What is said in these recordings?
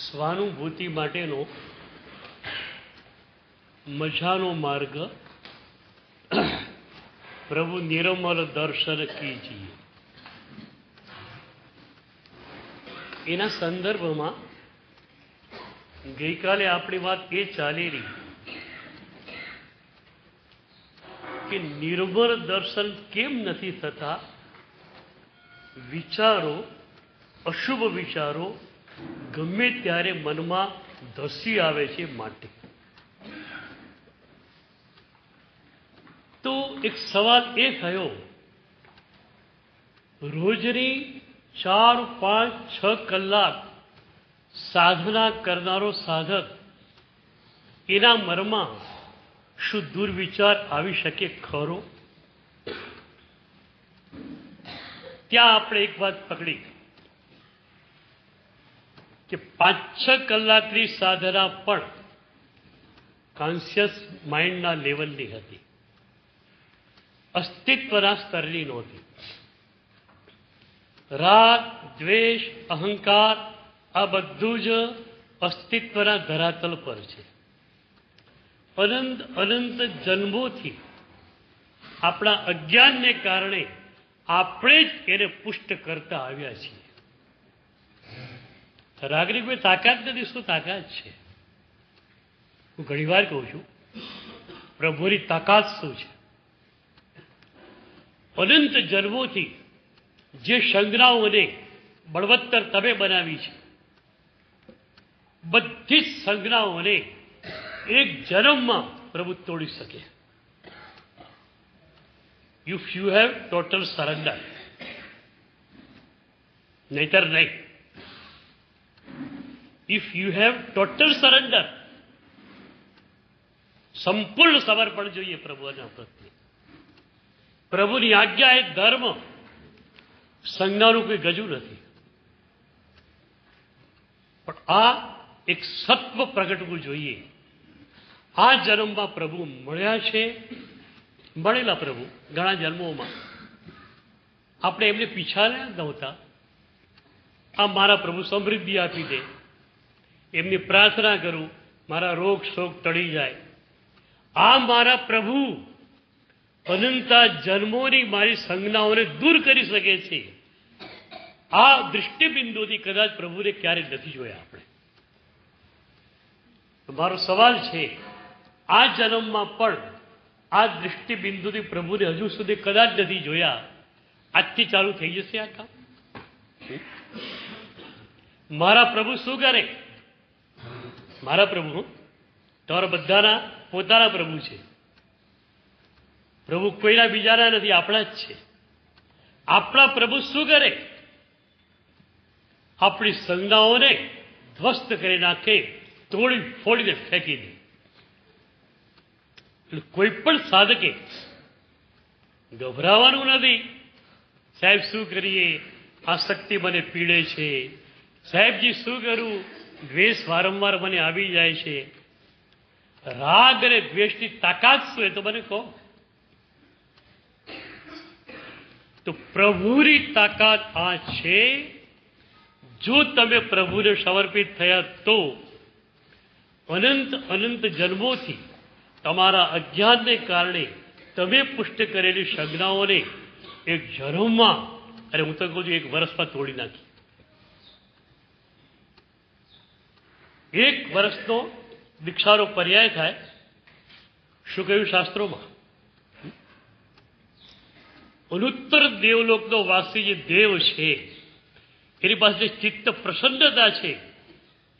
સ્વાનુભૂતિ માટેનો મજાનો માર્ગ પ્રભુ નિર્મલ દર્શન કીજીએ. એના સંદર્ભમાં ગઈકાલે આપણી વાત એ ચાલી રહી કે નિર્મળ દર્શન કેમ નથી થતા? વિચારો, અશુભ વિચારો ગમે ત્યારે મનમાં ધસી આવે છે માટે. તો એક સવાલ એ થયો, રોજની 4, 5, 6 કલાક સાધના કરનારો સાધક, એના મનમાં શું દુર્વિચાર આવી શકે ખરો? ત્યાં આપણે એક વાત પકડી કે 5-6 કલાકની સાધના પણ કોન્શિયસ માઇન્ડના લેવલની હતી, અસ્તિત્વના સ્તરની નહોતી. રાગ, દ્વેષ, અહંકાર આ બધું જ અસ્તિત્વના ધરાતલ પર છે. અનંત જન્મોથી આપણા અજ્ઞાનને કારણે આપણે જ એને પુષ્ટ કરતા આવ્યા છીએ. રાગની કોઈ તાકાત નથી. શું તાકાત છે? હું ઘણી વાર કહું છું, પ્રભુની તાકાત શું છે? અનંત જન્મોથી જે સંજ્ઞાઓને બળવત્તર તમે બનાવી છે, બધી જ સંજ્ઞાઓને એક જન્મમાં પ્રભુ તોડી શકે. If you have total surrender, નહીતર નહીં. If you have total surrender, સંપૂર્ણ સમર્પણ જોઈએ પ્રભુના પ્રત્યે. પ્રભુની આજ્ઞા એ ધર્મ, સંજ્ઞાનું કોઈ ગજુ નથી. પણ આ એક સત્વ પ્રગટવું જોઈએ. આ જન્મમાં પ્રભુ મળ્યા છે, મળેલા પ્રભુ ઘણા જન્મોમાં આપણે એમને પીછાડ્યા નહોતા. આ મારા પ્રભુ સમૃદ્ધિ આપી દે, એમની પ્રાર્થના કરું, મારા રોગ શોક ટળી જાય. આ મારા પ્રભુ અનંતા જન્મોની મારી સંજ્ઞાઓને દૂર કરી શકે છે. આ દૃષ્ટિબિંદુથી કદાચ પ્રભુને ક્યારેય નથી જોયા આપણે. મારો સવાલ છે, આ જન્મમાં પણ આ દૃષ્ટિબિંદુથી પ્રભુને હજુ સુધી કદાચ નથી જોયા. આજથી ચાલુ થઈ જશે આ કામ. મારા પ્રભુ શું કરે? મારા પ્રભુ તમારા બધાના પોતાના પ્રભુ છે. પ્રભુ કોઈના બીજાના નથી, આપણા જ છે. આપણા પ્રભુ શું કરે? આપણી સંજ્ઞાઓને ધ્વસ્ત કરી નાખે, તોડી ફોડીને ફેંકી દે. એટલે કોઈ પણ સાધકે ગભરાવાનું નથી. સાહેબ શું કરીએ? આસક્તિ મને પીડે છે. સાહેબજી શું કરું? દ્વેષ વારંવાર મને આવી જાય છે. રાગ અને દ્વેષની તાકાત શું એ તો મને કહો. તો પ્રભુની તાકાત આ છે. જો તમે પ્રભુને સમર્પિત થયા તો અનંત જન્મોથી તમારા અજ્ઞાનને કારણે તમે પુષ્ટ કરેલી સંજ્ઞાઓને એક જન્મમાં, અરે હું તો કહું છું, એક વર્ષમાં તોડી નાખી. એક વર્ષનો દીક્ષાનો પર્યાય થાય. શું કહ્યું શાસ્ત્રોમાં? અનુત્તર દેવલોકનો વાસી જે દેવ છે, એની પાસે જે ચિત્ત પ્રસન્નતા છે,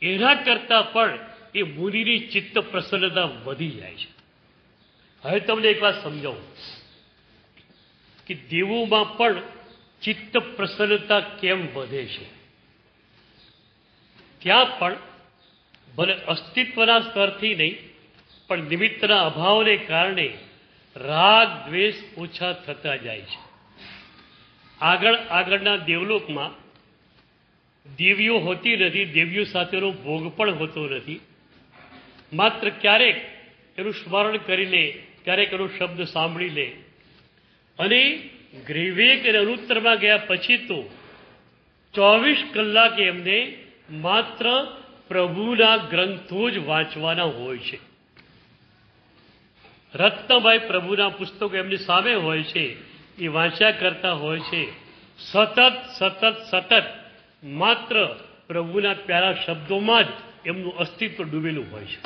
એના કરતા પણ એ મુનિની ચિત્ત પ્રસન્નતા વધી જાય છે. હવે તમને એક વાત સમજાવું કે દેવોમાં પણ ચિત્ત પ્રસન્નતા કેમ વધે છે. ત્યાં પણ ભલે અસ્તિત્વના સ્તરથી નહીં, પણ નિમિત્તના અભાવને કારણે રાગ દ્વેષ ઓછા થતા જાય છે. આગળના દેવલોકમાં દેવીઓ હોતી નથી, દેવીઓ સાથેનો ભોગ પણ હોતો નથી. માત્ર ક્યારેક એનું સ્મરણ કરી લે, ક્યારેક એનો શબ્દ સાંભળી લે, અને ગ્રીવેક અને અનુત્તરમાં ગયા પછી તો 24 કલાકે એમને માત્ર પ્રભુના ગ્રંથો જ વાંચવાના હોય છે. રત્નભાઈ પ્રભુના પુસ્તકો એમની સામે હોય છે, એ વાંચ્યા કરતા હોય છે. સતત માત્ર પ્રભુના પ્યારા શબ્દોમાં જ એમનું અસ્તિત્વ ડૂબેલું હોય છે.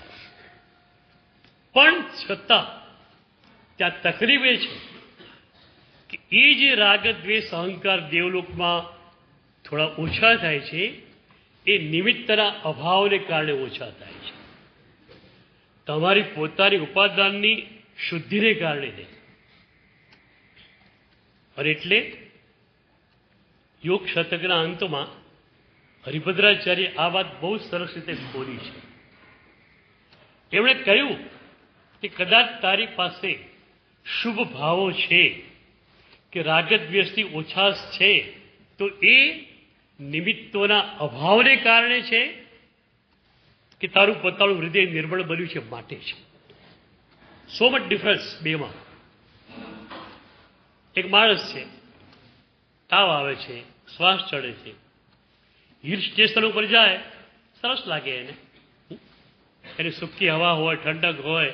પણ છતાં ત્યાં તકલીફ એ છે કે એ જે રાગ દ્વેષ અહંકાર દેવલોકમાં થોડા ઓછા થાય છે, એ નિમિત્તના અભાવને કારણે ઓછા થાય છે. તમારી પોતાની ઉપાદાનની શુદ્ધિને કારણે નહીં. અને એટલે યોગ શતકના અંતમાં હરિભદ્રાચાર્ય આ વાત બહુ સરસ રીતે ખોલી છે. એમણે કહ્યું કે કદાચ તારી પાસે શુભ ભાવો છે કે રાગદ્વેષની ઓછાશ છે, તો એ નિમિત્તોના અભાવને કારણે છે કે તારું પોતાનું હૃદય નિર્મળ બન્યું છે માટે છે. સો મચ ડિફરન્સ બેમાં. એક માણસ છે, તાવ આવે છે, શ્વાસ ચડે છે, હિલ સ્ટેશન ઉપર જાય, સરસ લાગે એને. એની સૂકી હવા હોય, ઠંડક હોય,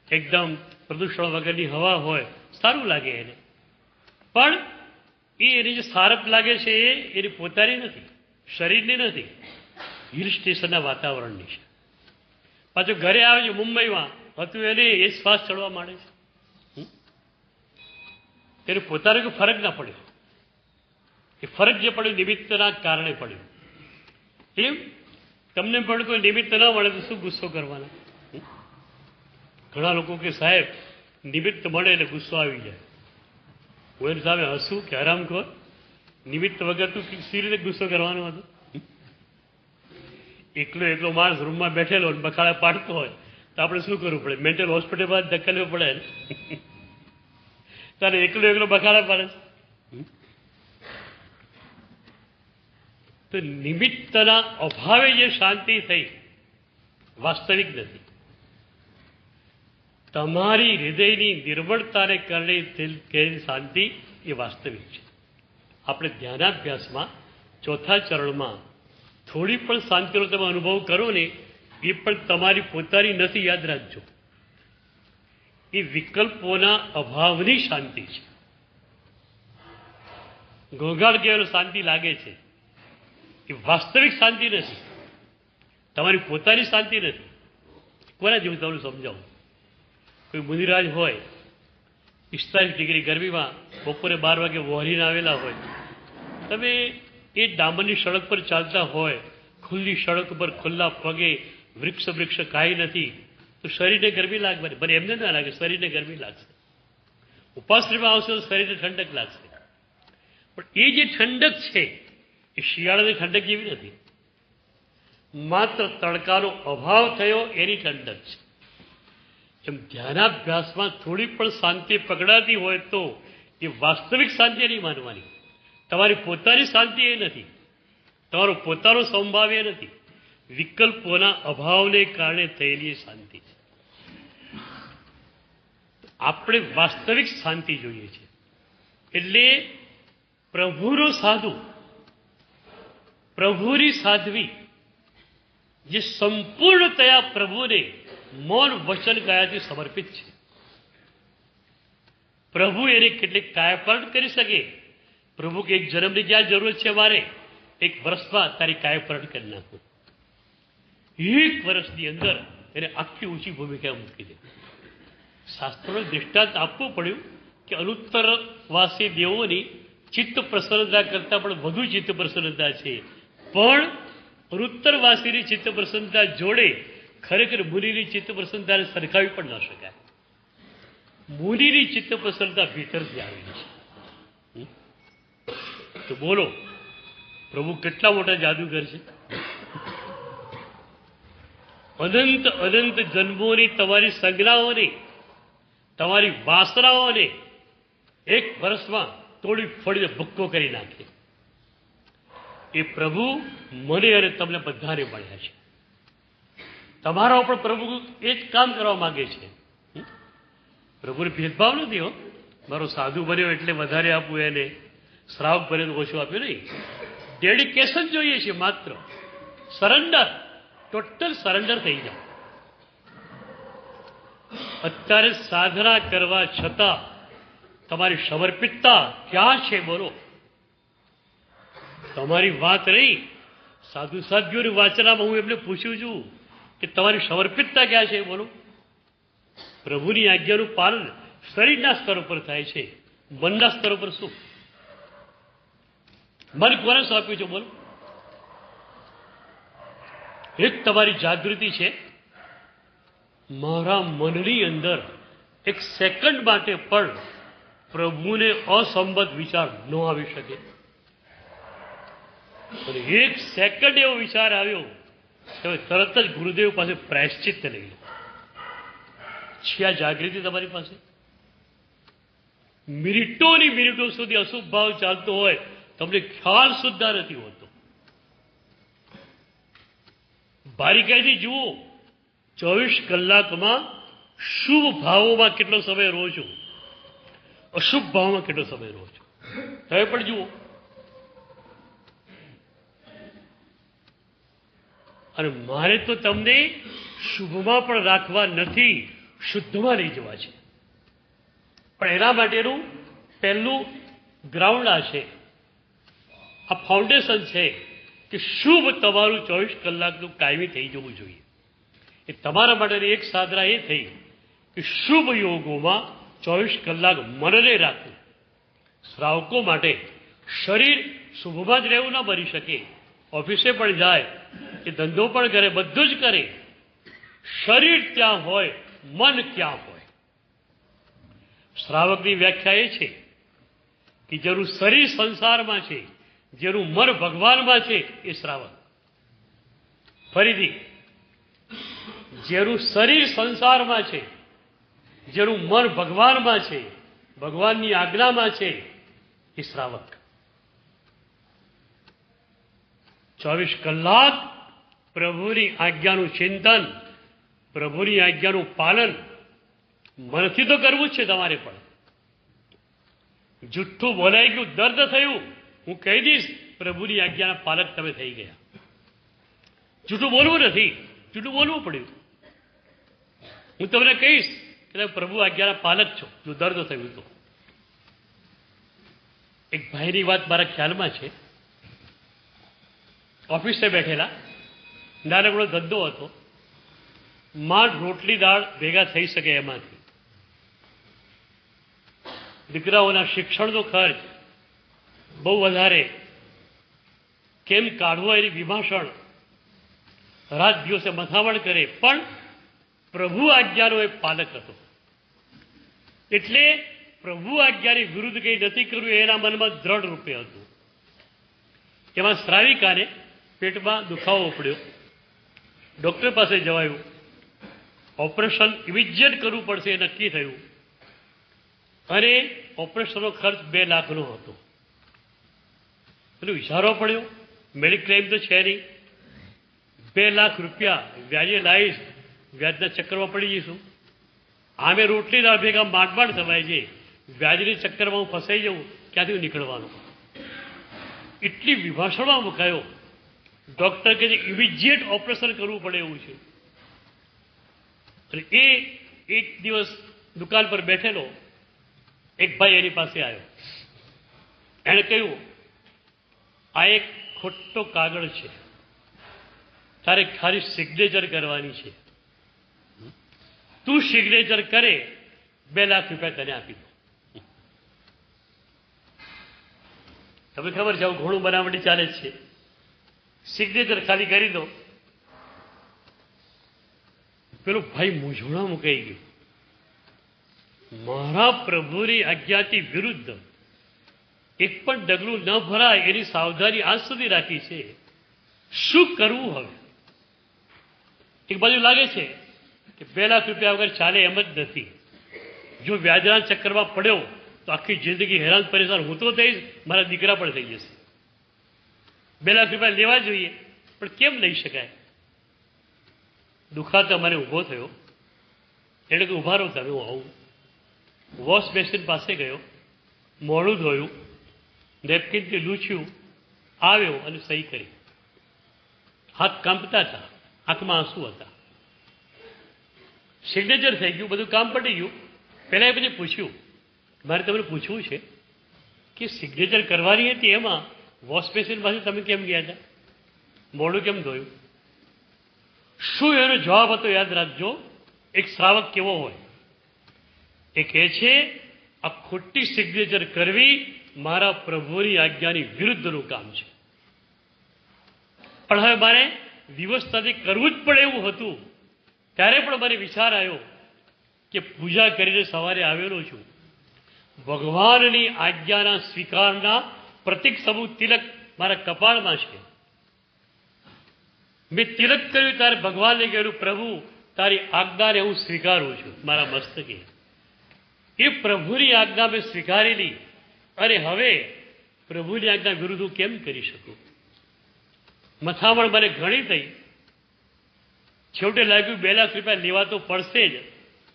એકદમ પ્રદૂષણ વગરની હવા હોય, સારું લાગે એને. પણ એની જે સારપ લાગે છે એ એની પોતાની નથી, શરીરની નથી, હિલ સ્ટેશનના વાતાવરણની છે. પાછો ઘરે આવે છે મુંબઈમાં હતું એને એ શ્વાસ ચડવા માંડે છે. એને પોતાને કોઈ ફરક ના પડ્યો. એ ફરક જે પડ્યો નિમિત્તના કારણે પડ્યો. એમ તમને પણ કોઈ નિમિત્ત ના મળે તો શું ગુસ્સો કરવાના? ઘણા લોકો કે સાહેબ નિમિત્ત મળે એટલે ગુસ્સો આવી જાય. હું એની સામે હસું કે હરામખોર, નિમિત્ત વગર તું સી રીતે ગુસ્સો કરવાનો હતો? એકલો માણસ રૂમમાં બેઠેલો બખાડા પાડતો હોય તો આપણે શું કરવું પડે? મેન્ટલ હોસ્પિટલમાં ધકેલવું પડે ને. તારે એકલો બખાડા પાડે છે. તો નિમિત્તના અભાવે જે શાંતિ થઈ વાસ્તવિક નથી. તમારી હૃદયની નિર્મળતાને કારણે થયેલી શાંતિ એ વાસ્તવિક છે. આપણે ધ્યાનાભ્યાસમાં ચોથા ચરણમાં થોડી પણ શાંતિનો તમે અનુભવ કરો ને, એ પણ તમારી પોતાની નથી, યાદ રાખજો. એ વિકલ્પોના અભાવની શાંતિ છે. ઘોંઘાટ કહેવાનો શાંતિ લાગે છે, એ વાસ્તવિક શાંતિ નથી, તમારી પોતાની શાંતિ નથી. કોના જેવું તમને સમજાવું? કોઈ મુનિરાજ હોય, 45 ડિગ્રી ગરમીમાં બપોરે 12 વાગે વહોરીને આવેલા હોય, તમે એ ડામરની સડક પર ચાલતા હોય, ખુલ્લી સડક પર ખુલ્લા પગે, વૃક્ષ કાંઈ નથી, તો શરીરને ગરમી લાગવાની. ભલે એમને ના લાગે, શરીરને ગરમી લાગશે. ઉપાશ્રયમાં આવશે તો શરીરને ઠંડક લાગશે. પણ એ જે ઠંડક છે એ શિયાળાની ઠંડક જેવી નથી. માત્ર તડકાનો અભાવ થયો એની ઠંડક છે. એમ ધ્યાનાભ્યાસમાં થોડી પણ શાંતિ પકડાતી હોય તો એ વાસ્તવિક શાંતિ નહીં માનવાની. તમારી પોતાની શાંતિ એ નથી, તમારો પોતાનો સંભાવ એ નથી, વિકલ્પોના અભાવને કારણે થયેલી શાંતિ છે. આપણે વાસ્તવિક શાંતિ જોઈએ છે. એટલે પ્રભુનો સાધુ, પ્રભુની સાધ્વી જે સંપૂર્ણતયા પ્રભુને મૌન વચન કાયાથી સમર્પિત છે. પ્રભુ એને કેટલીક કાયાપલટ કરી શકે. પ્રભુ કે એક જન્મની ક્યાં જરૂર છે મારે? 1 વર્ષમાં તારી કાયાપલટ કરી નાખું. 1 વર્ષની અંદર એને આખી ઊંચી ભૂમિકા મૂકી દે. શાસ્ત્રોને દૃષ્ટાંત આપવું પડ્યું કે અનુત્તરવાસી દેવોની ચિત્ત પ્રસન્નતા કરતાં પણ વધુ ચિત્ત પ્રસન્નતા છે. પણ અનુત્તરવાસીની ચિત્ત પ્રસન્નતા જોડે ખરેખર મુનિની ચિત્ત પ્રસન્નતાને સરખાવી પણ ન શકાય. મુનિની ચિત્ત પ્રસન્નતા ભીતરથી આવેલી છે. તો બોલો, પ્રભુ કેટલા મોટા જાદુગર છે. અનંત જન્મોની તમારી સંજ્ઞાઓને, તમારી વાસનાઓને 1 વર્ષમાં તોડી ફોડીને ભક્કો કરી નાખે. એ પ્રભુ મને અને તમને બધાને મળ્યા છે. તમારા ઉપર પ્રભુ એ જ કામ કરવા માંગે છે. પ્રભુને ભેદભાવ નથી. હો, મારો સાધુ બન્યો એટલે વધારે આપવું, એને શ્રાવક બન્યો ઓછું આપ્યું નહીં. ડેડિકેશન જોઈએ છે, માત્ર સરેન્ડર. ટોટલ સરેન્ડર થઈ જાઓ. અત્યારે સાધના કરવા છતાં તમારી સમર્પિતતા ક્યાં છે બોલો? તમારી વાત રહી સાધુ સાધ્યોની વાચનામાં હું એમને પૂછ્યું છું કે તમારી સમર્પિતતા ક્યાં છે બોલો? પ્રભુની આજ્ઞાનું પાલન શરીરના સ્તર ઉપર થાય છે, મનના સ્તર ઉપર શું? મન કોને સોંપ્યું છે બોલો? એક તમારી જાગૃતિ છે. મારા મનની અંદર એક સેકન્ડ માટે પણ પ્રભુને અસંબદ્ધ વિચાર ન આવી શકે. અને એક સેકન્ડ એવો વિચાર આવ્યો તમે તરત જ ગુરુદેવ પાસે પ્રાયશ્ચિત્ત લઈ લો. છે આ જાગૃતિ તમારી પાસે? મિનિટોની મિનિટો સુધી અશુભ ભાવ ચાલતો હોય, તમને ખ્યાલ સુદ્ધા નથી હોતો. બારીકાઈથી જુઓ, 24 કલાકમાં શુભ ભાવોમાં કેટલો સમય રહો છો, અશુભ ભાવમાં કેટલો સમય રહો છો, હવે પણ જુઓ. અને મારે તો તમને શુભમાં પણ રાખવા નથી, શુદ્ધમાં લઈ જવા છે. પણ એના માટેનું પહેલું ગ્રાઉન્ડ આ છે, આ ફાઉન્ડેશન છે કે શુભ તમારું 24 કલાકનું કાયમી થઈ જવું જોઈએ. એ તમારા માટેની એક સાધના એ થઈ કે શુભ યોગોમાં 24 કલાક મનને રાખવું. શ્રાવકો માટે શરીર શુભમાં જ રહેવું ન બની શકે. ઓફિસે પણ જાય કે ધંધો પણ કરે, બધું જ કરે, શરીર ત્યાં હોય, મન ક્યાં હોય? શ્રાવકની વ્યાખ્યા એ છે કે જેનું શરીર સંસારમાં છે, જેનું મન ભગવાનમાં છે, એ શ્રાવક. ફરીથી, જેનું શરીર સંસારમાં છે, જેનું મન ભગવાનમાં છે, ભગવાનની આજ્ઞામાં છે, એ શ્રાવક. 24 કલાક પ્રભુની આજ્ઞાનું ચિંતન, પ્રભુની આજ્ઞાનું પાલન મનથી તો કરવું જ છે તમારે. પણ જુઠ્ઠું બોલાઈ ગયું, દર્દ થયું, હું કહી દઈશ પ્રભુની આજ્ઞાના પાલક તમે થઈ ગયા. જૂઠું બોલવું નથી, જૂઠું બોલવું પડ્યું. હું તમને કહીશ કે તમે પ્રભુ આજ્ઞાના પાલક છો, જો દર્દ થયું તો. એક ભાઈની વાત મારા ખ્યાલમાં છે. ઓફિસે બેઠેલા, નાનકડો ધંધો હતો, માંડ રોટલી દાળ ભેગા થઈ શકે એમાંથી. દીકરાઓના શિક્ષણનો ખર્ચ બહુ વધારે, કેમ કાઢવો એની વિભાષણ, રાત દિવસે મથામણ કરે, પણ પ્રભુ આજ્ઞાનો એ પાલક હતો. એટલે પ્રભુ આજ્ઞાની વિરુદ્ધ કંઈ નથી કર્યું એના મનમાં દ્રઢ રૂપે હતું. એમાં શ્રાવિકાને પેટમાં દુખાવો પડ્યો, ડૉક્ટર પાસે જવાયું, ઓપરેશન ઇમિડિયેટ કરવું પડશે એ નક્કી થયું. અને ઓપરેશનનો ખર્ચ 2 લાખનો હતો. પેલું વિચારવો પડ્યો, મેડિક્લેમ તો છે નહીં, 2 લાખ રૂપિયા વ્યાજે લાવીશ, વ્યાજના ચક્કરમાં પડી જઈશું. આમે રોટલી દાળ ભેગા માંડ થવાય છે, વ્યાજની ચક્કરમાં હું ફસાઈ જાઉં, ક્યાંથી નીકળવાનું? એટલી વિભાષણમાં મુકાયો. ડૉક્ટર કહે છે ઇમિડિયેટ ઓપરેશન કરવું પડે એવું છે. અને એ એક દિવસ દુકાન પર બેઠેલો એક ભાઈ એની પાસે આવ્યો. એણે કહ્યું, આ એક ખોટો કાગળ છે, તારે ખાલી સિગ્નેચર કરવાની છે, તું સિગ્નેચર કરે 2 લાખ રૂપિયા તને આપી દો. તમને ખબર છે આવું ઘણું બનાવટી ચાલે જ છે. સિગ્નેચર ખાલી કરી દો. પેલું ભાઈ મૂંઝવણા મુકાઈ ગયું. મારા પ્રભુની આજ્ઞાથી વિરુદ્ધ એક પણ ડગલું ન ભરાય એની સાવધાની આજ સુધી રાખી છે. શું કરવું હવે? એક બાજુ લાગે છે કે 2 લાખ રૂપિયા વગર ચાલે એમ જ નથી. જો વ્યાજના ચક્કરમાં પડ્યો તો આખી જિંદગી હેરાન પરેશાન હું તો થઈશ, મારા દીકરા પણ થઈ જશે. 2 લાખ રૂપિયા લેવા જોઈએ, પણ કેમ લઈ શકાય? દુખાતા મને ઊભો થયો. એટલે કે ઊભા રહો તમે, હું આવું. વોશ બેસિન પાસે ગયો, મોઢું ધોયું, નેપકિનથી લૂછ્યું, આવ્યો અને સહી કરી. હાથ કાંપતા હતા, આંખમાં આંસુ હતા. સિગ્નેચર થઈ ગયું, બધું કામ પતી ગયું. પહેલાં એ પછી પૂછ્યું, મારે તમને પૂછવું છે કે સિગ્નેચર કરવાની હતી એમાં વોશ બેસિનમાંથી તમે કેમ ગયા હતા, મોઢું કેમ ધોયું? શું એનો જવાબ હતો યાદ રાખજો. એક શ્રાવક કેવો હોય, એ કહે છે આ ખોટી સિગ્નેચર કરવી મારા પ્રભુની આજ્ઞાની વિરુદ્ધનું કામ છે. પણ હવે મારે વ્યવસ્થાથી કરવું જ પડે એવું હતું. ત્યારે પણ મને વિચાર આવ્યો કે પૂજા કરીને સવારે આવેલો છું, ભગવાનની આજ્ઞાના સ્વીકારના પ્રતિક સમૂહ તિલક મારા કપાળમાં છે. મેં તિલક કર્યું ત્યારે ભગવાનને કહ્યું, પ્રભુ તારી આજ્ઞાને હું સ્વીકારું છું મારા મસ્તકે. એ પ્રભુની આજ્ઞા મેં સ્વીકારેલી, અને હવે પ્રભુની આજ્ઞા વિરુદ્ધ હું કેમ કરી શકું? મથામણ મને ઘણી થઈ. છેવટે લાગ્યું 2 લાખ રૂપિયા લેવા તો પડશે જ,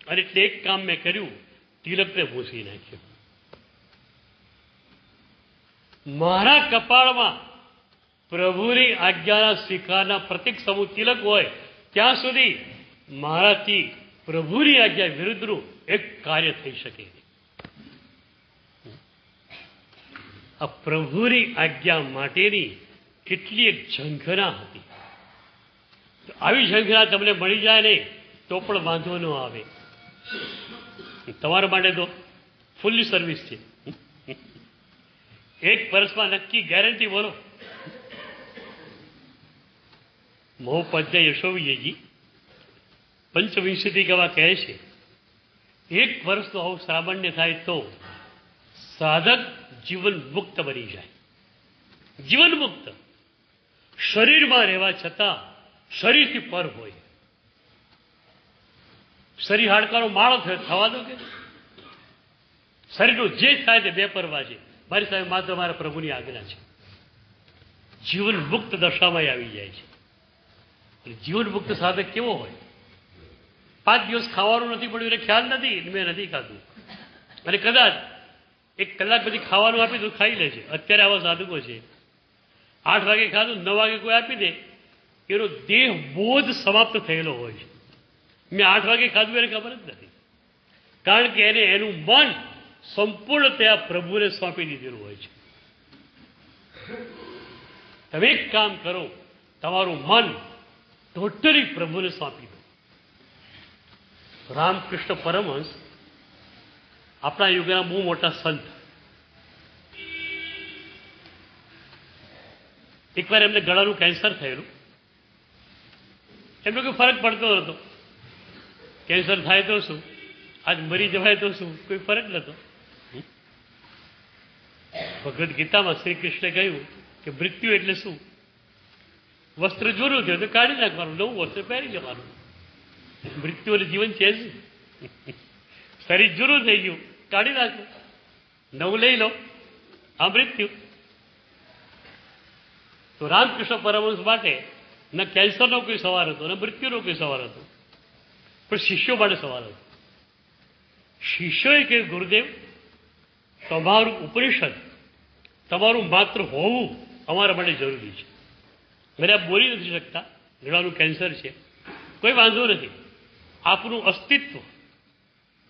અને એટલે એક કામ મેં કર્યું, તિલકને ભૂંસી નાખ્યું. મારા કપાળમાં પ્રભુની આજ્ઞાના સ્વીકારના પ્રતિક સમૂહ તિલક હોય ત્યાં સુધી મારાથી પ્રભુની આજ્ઞા વિરુદ્ધનું એક કાર્ય થઈ શકે. આ પ્રભુની આજ્ઞા માટેની કેટલી એક ઝંખના હતી. આવી ઝંખના તમને મળી જાય ને તો પણ વાંધો ન આવે. તમારા માટે તો ફૂલ્લી સર્વિસ છે. 1 વર્ષમાં નક્કી ગેરંટી બોલો. મહોપાધ્યાય યશોવિજયજી પંચવિંશતિ કવા કહે છે, 1 વર્ષનો આવું શ્રાવણ્ય થાય તો સાધક જીવન મુક્ત બની જાય. જીવન મુક્ત, શરીરમાં રહેવા છતાં શરીરથી પર હોય. શરીર હાડકાનો માળો થવા દો કે શરીરનું જે થાય તે બેપરવા છે. મારી સાહેબ માત્ર મારા પ્રભુની આજ્ઞા છે. જીવન મુક્ત દશામાં આવી જાય છે. જીવન મુક્ત સાધક કેવો હોય? 5 દિવસ ખાવાનું નથી પડ્યું એટલે ખ્યાલ નથી, મેં નથી ખાધું, અને કદાચ 1 કલાક પછી ખાવાનું આપી તો ખાઈ લે છે. અત્યારે આવા સાધકો છે, 8 વાગે ખાધું, 9 વાગે કોઈ આપી દે, એનો દેહ બોધ સમાપ્ત થયેલો હોય છે. મેં 8 વાગે ખાધું એને ખબર જ નથી, કારણ કે એને એનું મન સંપૂર્ણતયા પ્રભુને સોંપી દીધેલું હોય છે. તમે એક કામ કરો, તમારું મન ટોટલી પ્રભુને સોંપી દો. રામકૃષ્ણ પરમહંસ આપણા યુગના બહુ મોટા સંત. એકવાર એમને ગળાનું કેન્સર થયેલું. એમને કોઈ ફરક પડતો નહોતો. કેન્સર થાય તો શું, આજ મરી જવાય તો શું, કોઈ ફરક નહોતો. ભગવદ્ ગીતામાં શ્રી કૃષ્ણે કહ્યું કે મૃત્યુ એટલે શું? વસ્ત્ર જૂનું થયું તો કાઢી નાખવાનું, નવું વસ્ત્ર પહેરી જવાનું. મૃત્યુ અને જીવન છે જ. શરીર જૂનું થઈ ગયું, કાઢી નાખો, નવું લઈ લો, આ મૃત્યુ. તો રામકૃષ્ણ પરમહંસ માટે ન કેન્સરનો કોઈ સવાલ હતો, ન મૃત્યુનો કોઈ સવાલ હતો, પણ શિષ્યો માટે સવાલ હતો. શિષ્યોએ કહ્યું, ગુરુદેવ તમારું ઉપનિષદ, તમારું માત્ર હોવું અમારા માટે જરૂરી છે. મને આપ બોલી નથી શકતા, ગળાનું કેન્સર છે, કોઈ વાંધો નથી. આપનું અસ્તિત્વ,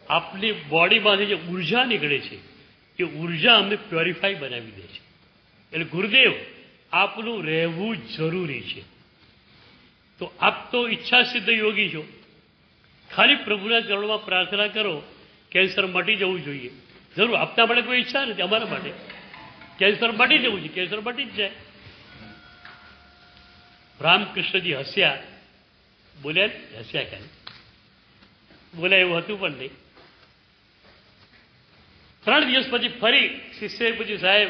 આપની બોડીમાંથી જે ઉર્જા નીકળે છે એ ઉર્જા અમને પ્યોરિફાઈ બનાવી દે છે. એટલે ગુરુદેવ આપનું રહેવું જરૂરી છે. તો આપ તો ઈચ્છા સિદ્ધ યોગી છો, ખાલી પ્રભુના ચરણોમાં પ્રાર્થના કરો, કેન્સર મટી જવું જોઈએ. જરૂર આપના માટે કોઈ ઈચ્છા નથી, અમારા માટે કેન્સર મટી જવું છે, કેન્સર મટી જ જાય. રામકૃષ્ણજી હસ્યા, બોલ્યા, હસ્યા કાંઈ બોલ્યા એવું હતું પણ નહીં. 3 દિવસ પછી ફરી શિષ્યએ પૂછ્યું, સાહેબ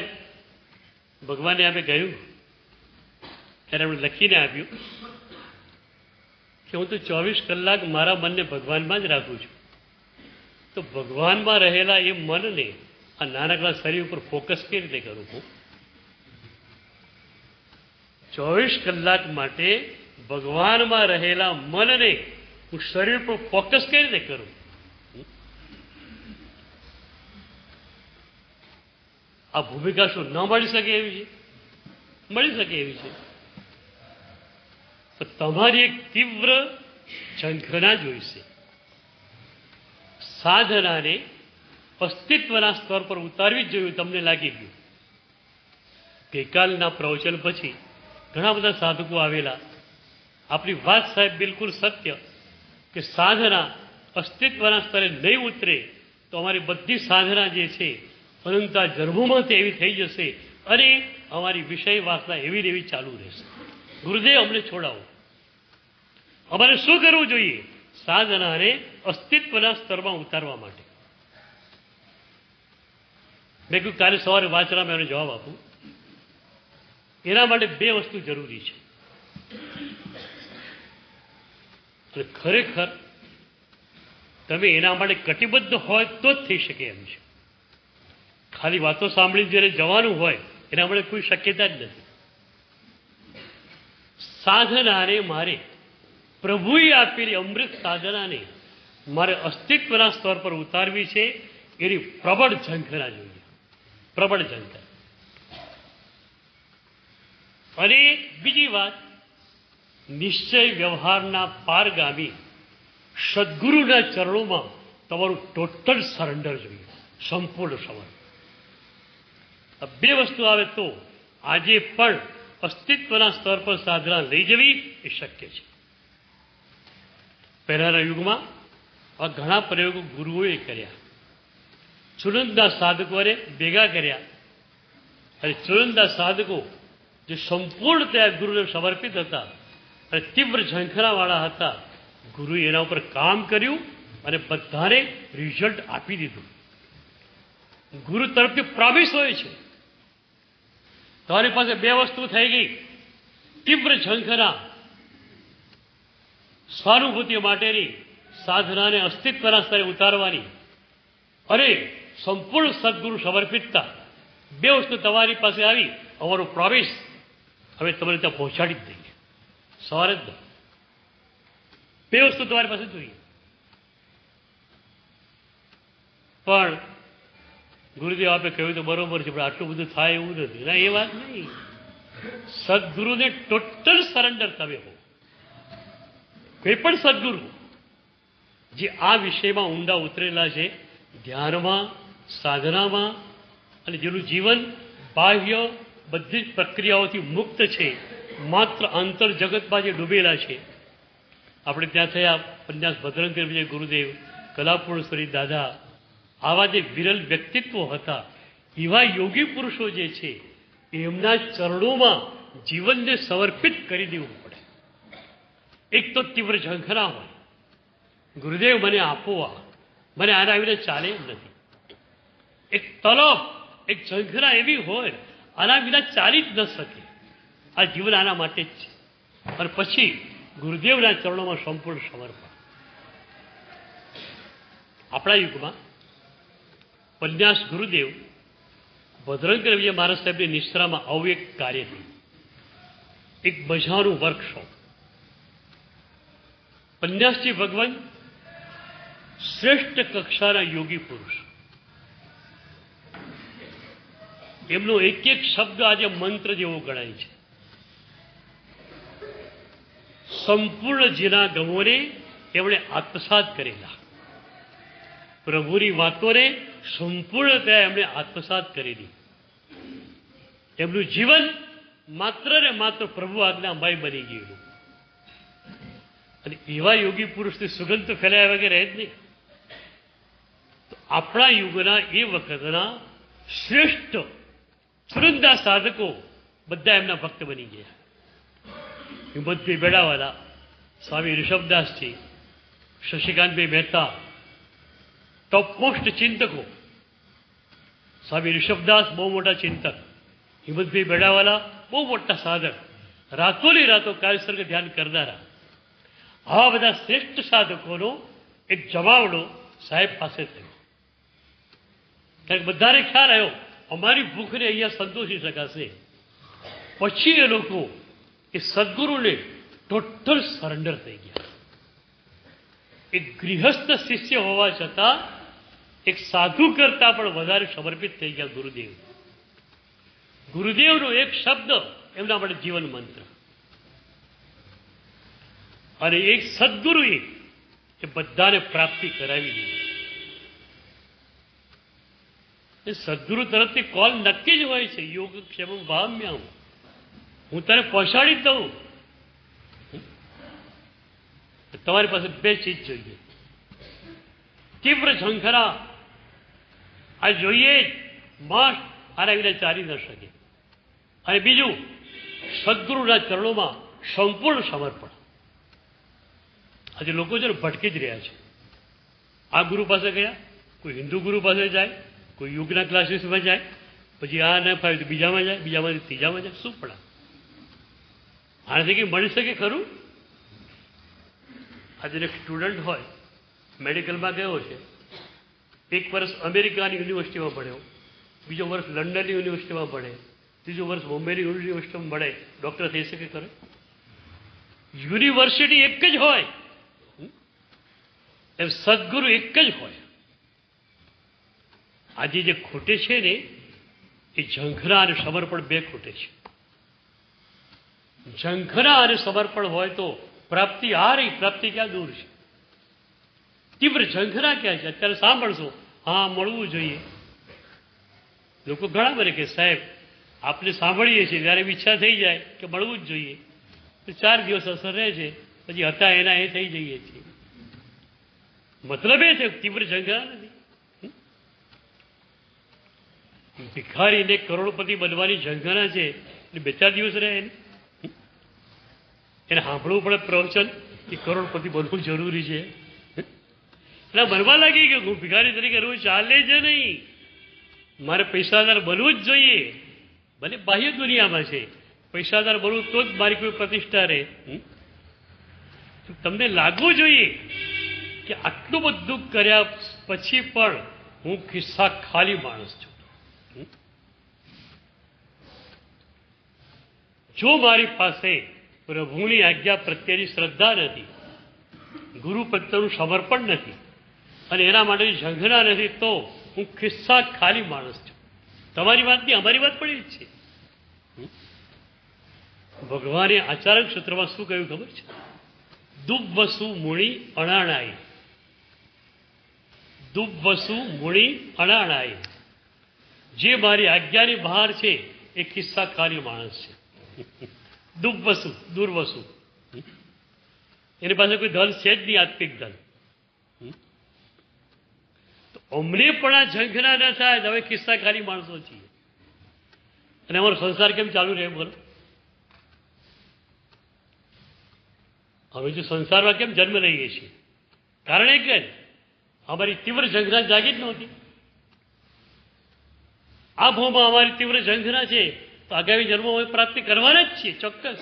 ભગવાને આપણે કહ્યું, ત્યારે એમણે લખીને આપ્યું કે હું તો 24 કલાક મારા મનને ભગવાનમાં જ રાખું છું. તો ભગવાનમાં રહેલા એ મનને આ નાનકડા શરીર ઉપર ફોકસ કેવી રીતે કરું? હું 24 કલાક માટે ભગવાનમાં રહેલા મનને હું શરીર પર ફોકસ કેવી રીતે કરું? આ ભૂમિકા શું ન મળી શકે એવી છે? મળી શકે એવી છે. તો તો તમારી એક તીવ્ર ઝંખના જોઈશે. સાધનાને અસ્તિત્વના સ્તર પર ઉતારવી જ જોયું. તમને લાગી ગયું. ગઈકાલના પ્રવચન પછી ઘણા બધા સાધકો આવેલા. આપણી વાત સાહેબ બિલકુલ સત્ય કે સાધના અસ્તિત્વના સ્તરે નહીં ઉતરે તો અમારી બધી સાધના જે છે અનંતા જન્મોમાં તે એવી થઈ જશે અને અમારી વિષય વાસના એવી ને એવી ચાલુ રહેશે. ગુરુદેવ અમને છોડાવો. અમારે શું કરવું જોઈએ? સાધનાને અસ્તિત્વના સ્તરમાં ઉતારવા માટે. મેં કહ્યું કાલે સવારે વાંચનામાં એનો જવાબ આપું. એના માટે બે વસ્તુ જરૂરી છે અને ખરેખર તમે એના માટે કટિબદ્ધ હોય તો જ થઈ શકે એમ છે. ખાલી વાતો સાંભળી જ્યારે જવાનું હોય એના માટે કોઈ શક્યતા જ નથી. સાધનાને મારે પ્રભુએ આપેલી અમૃત સાધનાને મારે અસ્તિત્વના સ્તર પર ઉતારવી છે. એની પ્રબળ ઝંખના જોઈએ. પ્રબળ ઝંખના. અને બીજી વાત, નિશ્ચય વ્યવહારના પારગામી સદગુરુના ચરણોમાં તમારું ટોટલ સરેન્ડર જોઈએ. સંપૂર્ણ સમર્પણ. આ બે વસ્તુ આવે તો આજે પણ અસ્તિત્વના સ્તર પર સાધના લઈ જવી એ શક્ય છે. પહેલાના યુગમાં આ ઘણા પ્રયોગો ગુરુઓએ કર્યા. ચુનંદા સાધકોને ભેગા કર્યા અને ચુનંદા સાધકો જે સંપૂર્ણતયા ગુરુને સમર્પિત હતા અને તીવ્ર ઝંખનાવાળા હતા, ગુરુએ એના ઉપર કામ કર્યું અને બધાને રિઝલ્ટ આપી દીધું. ગુરુ તરફથી પ્રોમિસ હોય છે. તમારી પાસે બે વસ્તુ થઈ ગઈ: તીવ્ર ઝંખના સ્વાનુભૂતિ માટેની સાધનાને અસ્તિત્વના સ્તરે ઉતારવાની અને સંપૂર્ણ સદગુરુ સમર્પિતતા. બે વસ્તુ તમારી પાસે આવી. અમારું પ્રોમિસ હવે તમને ત્યાં પહોંચાડી જ દઈએ. સવારે જ બે વસ્તુ તમારી પાસે જોઈએ. પણ ગુરુદેવ આપે કહ્યું તો બરોબર છે, પણ આટલું બધું થાય એવું નથી. ના, એ વાત નહીં. સદગુરુને ટોટલ સરેન્ડર તમે હો. કોઈ પણ સદગુરુ જે આ વિષયમાં ઊંડા ઉતરેલા છે, ધ્યાનમાં, સાધનામાં, અને જેનું જીવન બાહ્ય બધી જ પ્રક્રિયાઓથી મુક્ત છે, માત્ર આંતર જગતમાં જે ડૂબેલા છે. આપણે ત્યાં થયા પન્યાસ ભદ્રંકર વિજય ગુરુદેવ, કલાપૂર્ણેશ્વરી દાદા, આવા જે વિરલ વ્યક્તિત્વો હતા, એવા યોગી પુરુષો જે છે એમના ચરણોમાં જીવનને સમર્પિત કરી દેવું પડે. એક તો તીવ્ર ઝંખના હોય, ગુરુદેવ મને આપો, આ મને આના વિના ચાલે એમ નથી. એક તલપ, એક ઝંખના એવી હોય, આના વિના ચાલી જ ન શકે. આ જીવન આના માટે જ છે. અને પછી ગુરુદેવના ચરણોમાં સંપૂર્ણ સમર્પણ. આપણા યુગમાં પન્યાસ ગુરુદેવ ભદ્રંકર વિજય મહારાજ સાહેબની નિશ્રામાં આવું એક કાર્ય થયું. એક મજાનું વર્કશોપ. પન્યાસજી ભગવાન શ્રેષ્ઠ કક્ષાના યોગી પુરુષ. એમનો એક એક શબ્દ આજે મંત્ર જેવો ગણાય છે. સંપૂર્ણ જેના ગમોને એમણે આત્મસાત કરેલા, પ્રભુની વાતોને સંપૂર્ણતયા એમણે આત્મસાત કરેલી. એમનું જીવન માત્ર ને માત્ર પ્રભુ આજ્ઞામય બની ગયેલું. અને એવા યોગી પુરુષની સુગંધ તો ફેલાયા વગર રહે જ નહીં. તો આપણા યુગના એ વખતના શ્રેષ્ઠ ચુનંદા સાધકો બધા એમના ભક્ત બની ગયા. હિંમતભાઈ બેડાવાલા, સ્વામી ઋષભદાસજી, શશિકાંતભાઈ મહેતા, ટોપમોસ્ટ ચિંતકો. સ્વામી ઋષભદાસ બહુ મોટા ચિંતક, હિંમતભાઈ બેડાવાલા બહુ મોટા સાધક, રાતોની રાતો કાયસર્ગ ધ્યાન કરનારા. આવા બધા શ્રેષ્ઠ સાધકોનો એક જમાવડો સાહેબ પાસે થયો. કારણ કે બધાને ખ્યાલ આવ્યો અમારી ભૂખને અહીંયા સંતોષી શકાશે. પછી એ લોકો એ સદગુરુને ટોટલ સરેન્ડર થઈ ગયા. એક ગૃહસ્થ શિષ્ય હોવા છતાં એક સાધુ કરતા પણ વધારે સમર્પિત થઈ ગયા ગુરુદેવ. ગુરુદેવનો એક શબ્દ એમના માટે જીવન મંત્ર. અને એક સદગુરુએ એ બધાને પ્રાપ્તિ કરાવી દીધી. એ સદગુરુ તરફથી કોલ નક્કી જ હોય છે, યોગક્ષેમ ભામ્યામ, હું તને પહોંચાડી જ દઉં. તમારી પાસે બે ચીજ જોઈએ, તીવ્ર ઝંખરા આ જોઈએ જ, મસ્ત, આના વિના ચાલી ન શકે. અને બીજું, સદગુરુના ચરણોમાં સંપૂર્ણ સમર્પણ. આજે લોકો છે ને ભટકી જ રહ્યા છે. આ ગુરુ પાસે ગયા, કોઈ હિન્દુ ગુરુ પાસે જાય, કોઈ યોગના ક્લાસીસમાં જાય, પછી આ ના ફાવે તો બીજામાં જાય, બીજામાંથી ત્રીજામાં જાય. શું પડા આનાથી કંઈ મળી શકે ખરું? આજે એક સ્ટુડન્ટ હોય, મેડિકલમાં ગયો છે, એક વર્ષ અમેરિકાની યુનિવર્સિટીમાં ભણ્યો, બીજો વર્ષ લંડનની યુનિવર્સિટીમાં ભણે, ત્રીજું વર્ષ બોમ્બેની યુનિવર્સિટીમાં ભણે, ડૉક્ટર થઈ શકે ખરે? યુનિવર્સિટી એક જ હોય, એમ સદગુરુ એક જ હોય. આજે જે ખોટે છે ને એ ઝંખના અને સમર્પણ બે ખોટે છે. ઝંખના અને સમર્પણ હોય તો પ્રાપ્તિ આ રહી, પ્રાપ્તિ ક્યાં દૂર છે. તીવ્ર ઝંખના ક્યાં છે? અત્યારે સાંભળશો, હા મળવું જોઈએ. લોકો ઘણા બને કે સાહેબ આપણે સાંભળીએ છીએ, જ્યારે ઈચ્છા થઈ જાય કે મળવું જ જોઈએ, તો 4 દિવસ અસર રહે છે, પછી હતા એના એ થઈ જઈએ છીએ. મતલબ એ છે તીવ્ર ઝંખના નથી. ભિખારીને કરોડપતિ બનવાની ઝંખના છે, એટલે 2-4 દિવસ રહે એને સાંભળવું પડે પ્રવચન કે કરોડપતિ બનવું જરૂરી છે. એટલે બનવા લાગી કે હું ભિખારી તરીકે રહું, ચાલે છે નહીં, મારે પૈસાદાર બનવું જ જોઈએ. ભલે બાહ્ય દુનિયામાં છે, પૈસાદાર બનવું તો જ મારી કોઈ પ્રતિષ્ઠા રહે. તમને લાગવું જોઈએ કે આટલું બધું કર્યા પછી પણ હું ખિસ્સા ખાલી માણસ છું. જો મારી પાસે પ્રભુની આજ્ઞા પ્રત્યેની શ્રદ્ધા નથી, ગુરુ પ્રત્યેનું સમર્પણ નથી અને એના માટેની ઝંખના નથી, તો હું ખિસ્સા ખાલી માણસ છું. તમારી વાત નહીં, અમારી વાત પણ એ જ છે. ભગવાને આચાર્ય સૂત્રમાં શું કહ્યું ખબર છે? દુર્વસુ મુનિ અણાણાય, દુર્વસુ મુનિ અણાણાય. જે મારી આજ્ઞાની બહાર છે એ ખિસ્સા ખાલી માણસ છે. દુર્વસુ, દુર્વસુ, એની પાસે કોઈ ધન છે જ નહીં, આત્મિક ધન. તો અમને પણ આ ઝંખના ન થાય, હવે ખિસ્સા ખાલી માણસો છીએ. અને અમારો સંસાર કેમ ચાલુ રહે બોલો? હવે જો સંસારમાં કેમ જન્મ લઈએ છીએ? કારણ એક જ, અમારી તીવ્ર ઝંખના જાગી જ નહોતી. આ ભૂમાં અમારી તીવ્ર ઝંખના છે તો આગામી જન્મો અમે પ્રાપ્તિ કરવાના જ છીએ, ચોક્કસ.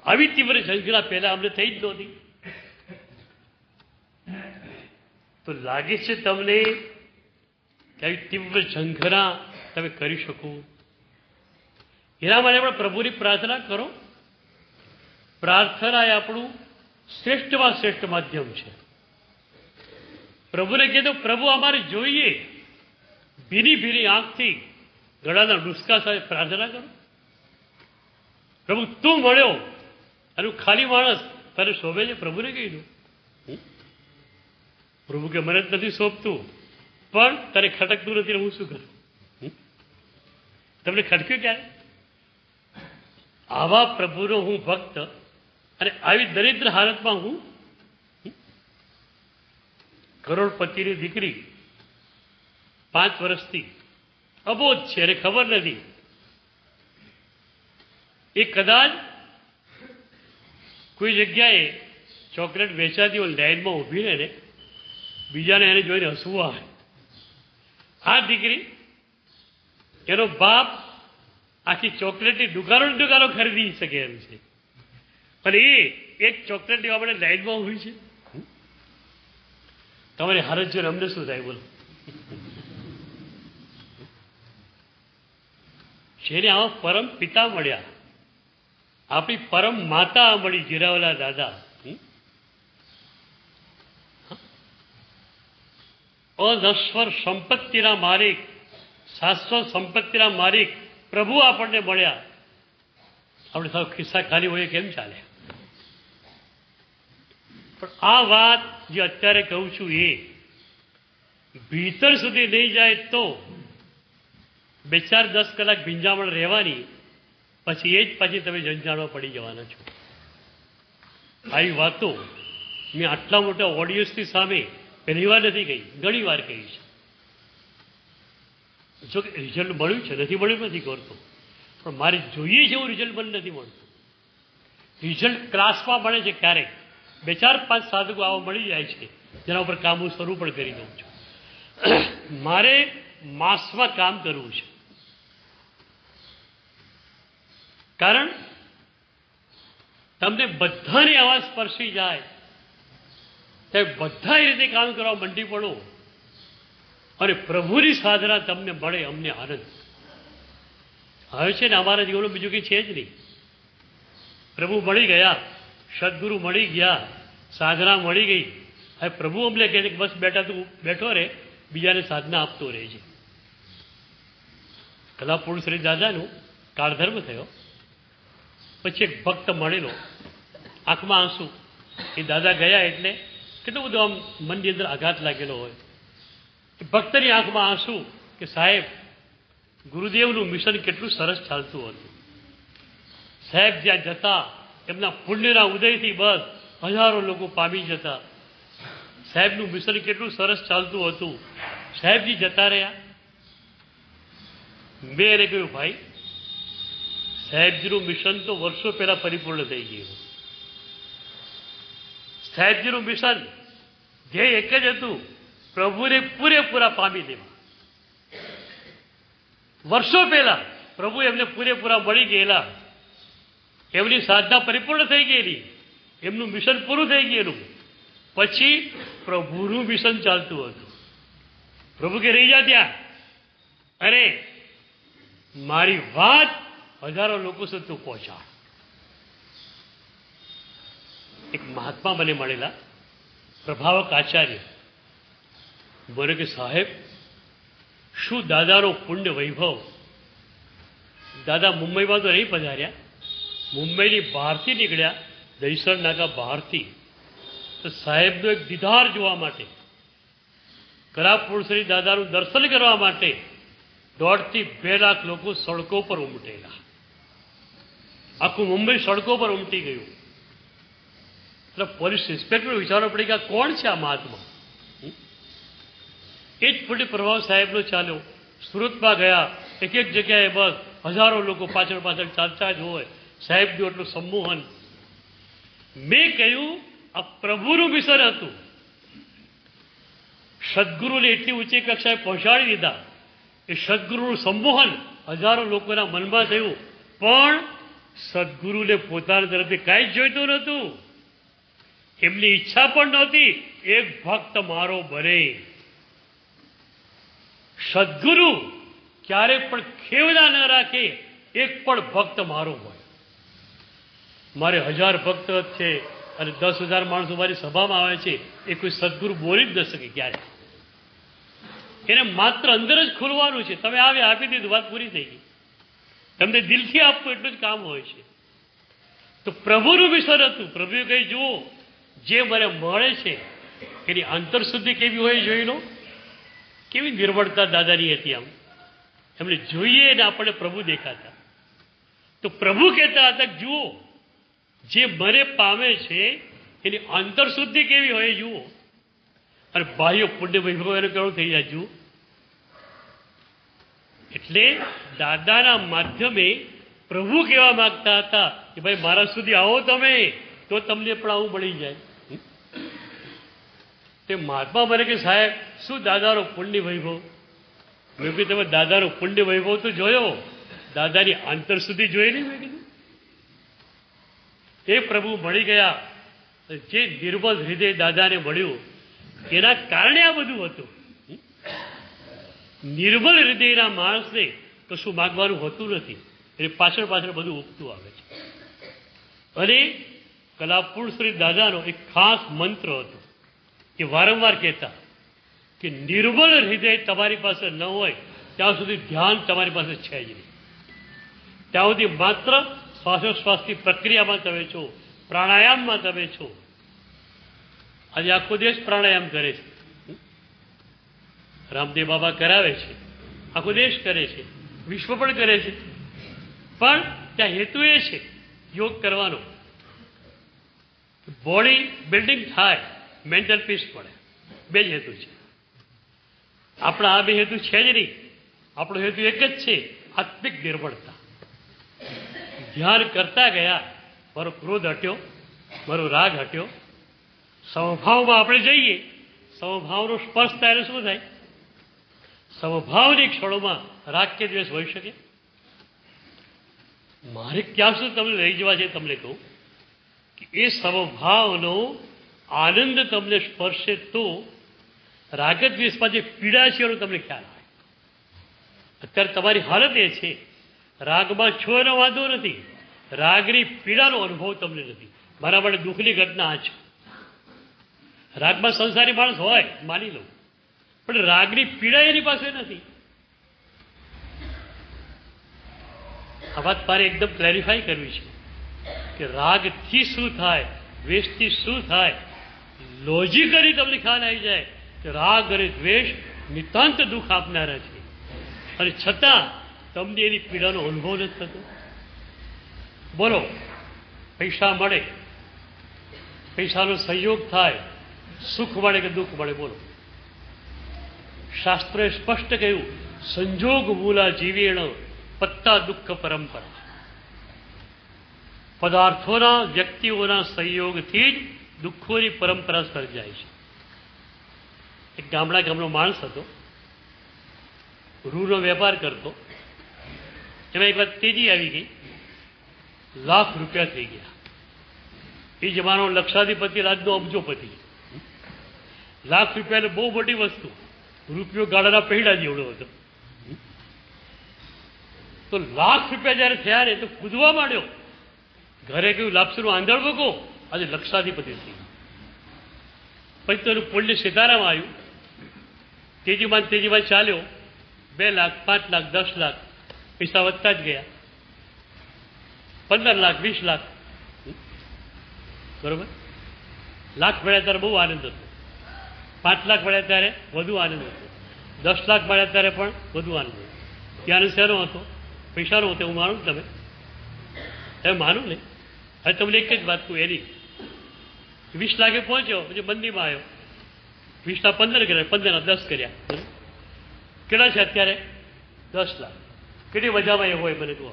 આવી તીવ્ર ઝંખના પહેલા અમને થઈ જ નહોતી. તો લાગે છે તમને કે આવી તીવ્ર ઝંખના તમે કરી શકો? એના માટે પણ પ્રભુની પ્રાર્થના કરો. પ્રાર્થના એ આપણું શ્રેષ્ઠમાં શ્રેષ્ઠ માધ્યમ છે. પ્રભુને કીધું, પ્રભુ અમારે જોઈએ. ભીની ભીની આંખથી ગળાના ડુસકા સાથે પ્રાર્થના કરો. પ્રભુ તું મળ્યો અને ખાલી માણસ તને શોભે છે? પ્રભુને કહી દો. પ્રભુ કે મને જ નથી શોભતું, પણ તને ખટકતું નથી, હું શું કરું? તમને ખટક્યું ક્યારે? આવા પ્રભુનો હું ભક્ત અને આવી દરિદ્ર હાલતમાં હું કરોડપતિની દીકરી 5 વર્ષથી અબોધ છે અને ખબર નથી. એ કદાચ કોઈ જગ્યાએ ચોકલેટ વેચાતી હોય, લાઈનમાં ઊભી રહે ને, બીજાને એને જોઈને હસવું આવે. આ દીકરી, એનો બાપ આખી ચોકલેટની દુકાનો ખરીદી શકે એમ છે, પણ એ એક ચોકલેટ લેવા માટે લાઈનમાં ઊભી છે. તમારી હાલત જોઈને અમને શું થાય બોલો? જેને આવા પરમ પિતા મળ્યા, આપણી પરમ માતા મળી, જીરાવાલા દાદા, અનશ્વર સંપત્તિના માલિક, શાશ્વત સંપત્તિના માલિક પ્રભુ આપણને મળ્યા. આપણે સાવ ખિસ્સા ખાલી હોય કેમ ચાલે? પણ આ વાત જે અત્યારે કહું છું એ ભીતર સુધી નહીં જાય તો 2-4-10 કલાક ભીંજામણ રહેવાની, પછી એ જ પાછી તમે જંજાળમાં પડી જવાના છો. આવી વાતો મેં આટલા મોટા ઓડિયન્સની સામે પહેલી વાર નથી કહી, ઘણી વાર કહી છે. જો કે રિઝલ્ટ મળ્યું છે, નથી મળ્યું નથી કરતો, પણ મારે જોઈએ છે એવું રિઝલ્ટ મને નથી મળતું. રિઝલ્ટ ક્લાસમાં મળે છે ક્યારેક, 2-4-5 સાધકો આવા મળી જાય છે જેના ઉપર કામ હું શરૂ પણ કરી દઉં છું. મારે માસમાં કામ કરવું છે, કારણ તમને બધાને આવા સ્પર્શી જાય તે બધા રીતે કામ કરવા મંડી પડો અને પ્રભુની સાધના તમને મળે, અમને આનંદ હવે છે ને. અમારા જીવનમાં બીજું કંઈ છે જ નહીં. પ્રભુ મળી ગયા, સદગુરુ મળી ગયા, સાધના મળી ગઈ. હવે પ્રભુ અમને કહે છે કે બસ બેટા તું બેઠો રહે, બીજાને સાધના આપતો રહે છે. કલાપુરુષ શ્રી દાદાનું કાળધર્મ થયો. પછી એક ભક્ત મળેલો, આંખમાં આંસુ. એ દાદા ગયા એટલે કેટલું બધું આમ મનની અંદર આઘાત લાગેલો હોય. એ ભક્તની આંખમાં આંસુ કે સાહેબ ગુરુદેવનું મિશન કેટલું સરસ ચાલતું હતું. સાહેબ જ્યાં જતા એમના પુણ્યના ઉદયથી બસ હજારો લોકો પામી જતા. સાહેબનું મિશન કેટલું સરસ ચાલતું હતું. સાહેબજી જતા રહ્યા. મેં એને કહ્યું ભાઈ સાહેબજીનું મિશન તો વર્ષો પહેલા પરિપૂર્ણ થઈ ગયું. સાહેબજીનું મિશન જે એક જ હતું, પ્રભુને પૂરેપૂરા પામી દેવા. વર્ષો પહેલા પ્રભુ એમને પૂરેપૂરા મળી ગયેલા, એમની સાધના પરિપૂર્ણ થઈ ગયેલી, એમનું મિશન પૂરું થઈ ગયેલું. પછી પ્રભુનું મિશન ચાલતું હતું. પ્રભુ કે રહી જા ત્યાં, અરે મારી વાત હજારો લોકો સુધી તું પહોંચાડ. એક મહાત્મા મને મળેલા, પ્રભાવક આચાર્ય. બોલે કે સાહેબ શું દાદાનો પુણ્ય વૈભવ. દાદા મુંબઈમાં તો નહીં પધાર્યા, મુંબઈની બહારથી નીકળ્યા, દહીસર નાકા બહારથી, તો સાહેબનો એક દીદાર જોવા માટે, કલાપુરુષ શ્રી દાદાનું દર્શન કરવા માટે 1.5 થી 2 લાખ લોકો સડકો પર ઉમટેલા. આખું મુંબઈ સડકો પર ઉમટી ગયું. એટલે પોલીસ ઇન્સ્પેક્ટર વિચારવા પડી કે કોણ છે આ મહાત્મા. એ જ પુણ્ય પ્રભાવ સાહેબનો ચાલ્યો. સુરતમાં ગયા, એક જગ્યાએ બસ હજારો લોકો પાછળ પાછળ ચાલતા જ હોય. સાહેબનું એટલું સંમોહન. મેં કહ્યું આ પ્રભુનું મિશન હતું. સદગુરુને એટલી ઊંચી કક્ષાએ પહોંચાડી દીધા. એ સદગુરુનું સંમોહન હજારો લોકોના મનમાં થયું, પણ સદગુરુને પોતાના તરફથી કાંઈ જ જોઈતું નહોતું. એમની ઈચ્છા પણ નહોતી એક ભક્ત મારો બને. સદગુરુ ક્યારે પણ ખેવલા ન રાખે, એક પણ ભક્ત મારો હોય. મારે 1000 ભક્ત છે અને 10,000 માણસો મારી સભામાં આવે છે, એ કોઈ સદગુરુ બોલી જ ન શકે ક્યારે. એને માત્ર અંદર જ ખોલવાનું છે. તમે આવે આપી દીધું, વાત પૂરી થઈ ગઈ. તમને દિલથી આપવું એટલું જ કામ હોય છે. તો પ્રભુનું મિશન હતું. પ્રભુએ કહી જુઓ જે મને મળે છે એની અંતરશુદ્ધિ કેવી હોય જોઈ લો. કેવી નિર્મળતા દાદાની હતી. આમ એમને જોઈએ ને આપણે પ્રભુ દેખાતા. તો પ્રભુ કહેતા હતા જુઓ જે મને પામે છે એની અંતરશુદ્ધિ કેવી હોય જુઓ, અને બાહ્ય પુણ્ય વૈભવ એનો કેવું થઈ જાય જુઓ. એટલે દાદાના માધ્યમે પ્રભુ કહેવા માંગતા હતા કે ભાઈ મારા સુધી આવો તમે, તો તમને પણ આવું મળી જાય. તે મહાત્મા મને કે સાહેબ શું દાદાનો પુણ્ય વૈભવ. મેં કીધું તમે દાદાનો પુણ્ય વૈભવ તો જોયો, દાદાની અંતર સુધી જોઈ નહીં. મેં કીધું એ પ્રભુ મળી ગયા. જે નિર્મલ હૃદય દાદાને મળ્યું એના કારણે આ બધું હતું. નિર્મલ હૃદયના માણસને કશું માગવાનું હોતું નથી, એટલે પાછળ પાછળ બધું ઉગતું આવે છે. અને કલાપુરુષ શ્રી દાદાનો એક ખાસ મંત્ર હતો કે વારંવાર કહેતા કે નિર્મલ હૃદય તમારી પાસે ન હોય ત્યાં સુધી ધ્યાન તમારી પાસે છે જ નહીં. ત્યાં સુધી માત્ર શ્વાસોશ્વાસની પ્રક્રિયામાં તમે છો, પ્રાણાયામમાં તમે છો. આજે આખો દેશ પ્રાણાયામ કરે છે, રામદેવ બાબા કરાવે છે, આખો દેશ કરે છે, વિશ્વ પણ કરે છે. પણ ત્યાં હેતુ એ છે યોગ કરવાનો, બોડી બિલ્ડિંગ થાય, મેન્ટલ પીસ મળે. બે જ હેતુ છે. આપણા આ બે હેતુ છે જ નહીં. આપણો હેતુ એક જ છે, આત્મિક નિર્મળતા. ધ્યાન કરતા ગયા મારો ક્રોધ હટ્યો, મારો રાગ હટ્યો, સમભાવમાં આપણે જઈએ. સમભાવનો સ્પર્શ થાય શું થાય? સમભાવની ક્ષણોમાં રાગ કે દ્વેષ હોઈ શકે? મારે ક્યાં સુધી તમને લઈ જવા છે તમને કહું કે એ સમભાવનો આનંદ તમને સ્પર્શે તો રાગ દ્વેષમાં જે પીડા છે એનો તમને ખ્યાલ આવે. અત્યારે તમારી હાલત એ છે, રાગમાં છો એનો વાંધો નથી, રાગની પીડાનો અનુભવ તમને નથી. મારા માટે દુઃખની ઘટના આ છે. રાગમાં સંસારી માણસ હોય માની લો, પણ રાગની પીડા એની પાસે નથી. આ વાત મારે એકદમ ક્લેરિફાઈ કરવી છે કે રાગથી શું થાય, દ્વેષથી શું થાય. લોજિકલી તમને ખ્યાલ આવી જાય કે રાગ અને દ્વેષ નિતાંત દુઃખ આપનારા છે, અને છતાં તમને એની પીડાનો અનુભવ નથી થતો. બોલો, પૈસા મળે, પૈસાનો સંયોગ થાય, સુખ મળે કે દુઃખ મળે? બોલો. શાસ્ત્રોએ સ્પષ્ટ કહ્યું, સંજોગ મૂલા જીવેણ પત્તા દુઃખ પરંપરા. પદાર્થોના, વ્યક્તિઓના સંયોગથી જ દુઃખોની પરંપરા સર્જાય છે. એક ગામનો માણસ હતો, રૂનો વેપાર કરતો. એમાં એક વાર તેજી આવી ગઈ, લાખ રૂપિયા થઈ ગયા. એ જમાનો લક્ષાધિપતિ, રાજનો અબજોપતિ. લાખ રૂપિયા બહુ મોટી વસ્તુ. રૂપિયો ગાળાના પહેલા જેવડો હતો. તો લાખ રૂપિયા જયારે થયા ને તો કૂદવા માંડ્યો. ઘરે કહ્યું લાપસીનું આંધળ મૂકો, આજે લક્ષાધિપતિ થઈ. પછી તો એનું પુણ્ય સિતારામાં આવ્યું. તેજીમાં ચાલ્યો. 2 લાખ, 5 લાખ, 10 લાખ પૈસા વધતા જ ગયા. 15 લાખ, 20 લાખ. બરોબર. લાખ મળ્યા ત્યારે બહુ આનંદ હતો. 5 લાખ મળ્યા ત્યારે વધુ આનંદ હતો. 10 લાખ મળ્યા ત્યારે પણ વધુ આનંદ હતો. ત્યારે શેનો હતો? પૈસાનો હતો. હું માનું તમે માનું ને? હવે તમને એક જ વાત કહું એની. 20 લાખે પહોંચ્યો, પછી બંદીમાં આવ્યો. 20 ના 15 કર્યા, 15 ના 10 કર્યા. કેટલા છે અત્યારે? 10 લાખ. કેટલી મજામાં એ હોય મને કહો?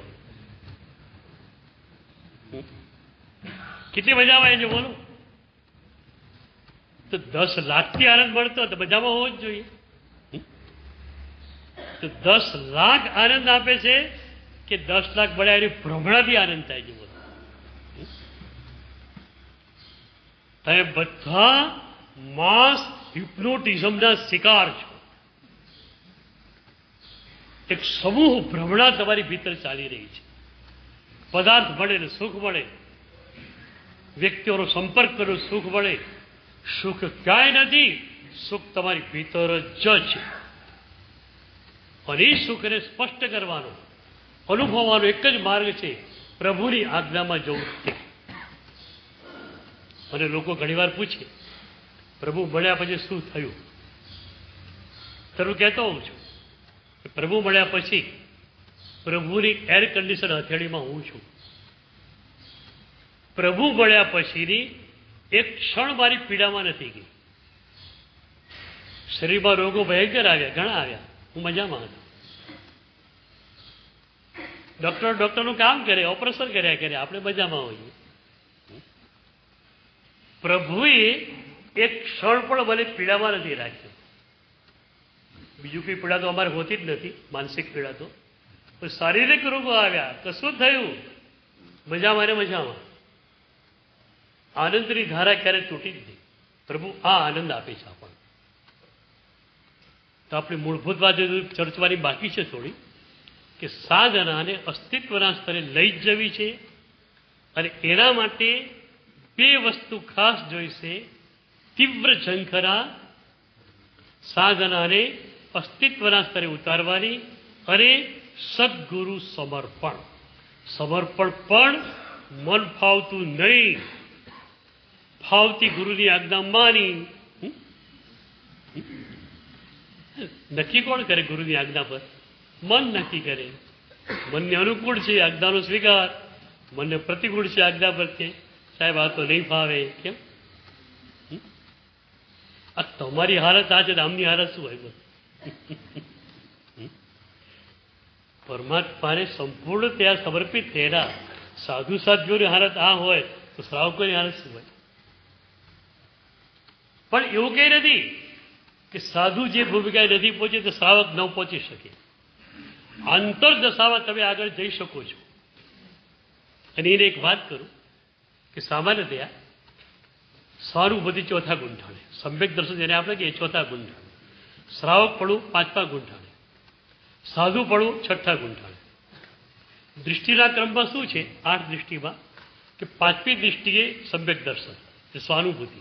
કેટલી મજામાં એ છે બોલો? તો 10 લાખથી આનંદ મળતો તો મજામાં હોવો જ જોઈએ. તો 10 લાખ આનંદ આપે છે કે 10 લાખ મળ્યા એની ભ્રમણાથી આનંદ થાય છે? બોલો. તમે બધા માસ હિપ્નોટિઝમના શિકાર છો. એક સમૂહ ભ્રમણા તમારી ભીતર ચાલી રહી છે. પદાર્થ મળે ને સુખ મળે, વ્યક્તિઓનો સંપર્ક કરો સુખ મળે. સુખ ક્યાંય નથી, સુખ તમારી ભીતર જ છે. અને એ સુખને સ્પષ્ટ કરવાનો, અનુભવવાનો એક જ માર્ગ છે, પ્રભુની આજ્ઞામાં જવું. અને લોકો ઘણીવાર પૂછે પ્રભુ મળ્યા પછી શું થયું? તો કહેતો હોઉં છું કે પ્રભુ મળ્યા પછી પ્રભુની એર કન્ડિશન હથેળીમાં હું છું. પ્રભુ મળ્યા પછીની એક ક્ષણ મારી પીડામાં નથી ગઈ. શરીરમાં રોગો ભયંકર આવ્યા, ઘણા આવ્યા, હું મજામાં હતો. ડોક્ટરનું કામ કરે, ઓપરેશન કર્યા કરે, આપણે મજામાં હોઈએ. પ્રભુએ એક ક્ષણ પણ મને પીડામાં નથી રાખ્યો. બીજું કોઈ પીડા તો અમારે હોતી જ નથી, માનસિક પીડા તો. શારીરિક રોગો આવ્યા, કશું થયું, મજામાં ને મજામાં. આનંદની ધારા ક્યારે તૂટી જ નહીં. પ્રભુ આ આનંદ આપે છે આપણને. તો આપણી મૂળભૂત વાત ચર્ચવાની બાકી છે થોડી, કે સાધનાને અસ્તિત્વના સ્તરે લઈ જ જવી છે. અને એના માટે 2 વસ્તુ ખાસ જોઈશે. તીવ્ર ઝંખના સાધનાને અસ્તિત્વના સ્તરે ઉતારવાની, અને સદગુરુ સમર્પણ. સમર્પણ પણ મન ફાવતું નહીં, ફાવતી ગુરુની આજ્ઞા માની. નક્કી કોણ કરે ગુરુની આજ્ઞા પર? મન નક્કી કરે. મનને અનુકૂળ છે આજ્ઞાનો સ્વીકાર, મનને પ્રતિકૂળ છે આજ્ઞા પ્રત્યે સાહેબ આ તો નહીં ફાવે. કેમ? આ તમારી હાલત આ છે, આમની હાલત શું હોય? પરમાત્માને સંપૂર્ણ ત્યાં સમર્પિત થયેલા સાધુ સાધ્યોની હાલત આ હોય તો શ્રાવકોની હાલત શું હોય? પણ એવું કંઈ નથી કે સાધુ જે ભૂમિકાએ નથી પહોંચે તો શ્રાવક ન પહોંચી શકે. આંતરદશામાં તમે આગળ જઈ શકો છો. અને એને એક વાત કરું કે સામાન્યતયા સ્વાનુભૂતિ ચોથા ગુંઠાણે, સમ્યક દર્શન જેને આપણે કહીએ ચોથા ગુંઠાણે, શ્રાવક પડવું પાંચમા ગુંઠાણે, સાધુ પડવું છઠ્ઠા ગુંઠાણે. દૃષ્ટિના ક્રમમાં શું છે? 8 દૃષ્ટિમાં કે પાંચમી દૃષ્ટિએ સમ્યક દર્શન એટલે સ્વાનુભૂતિ,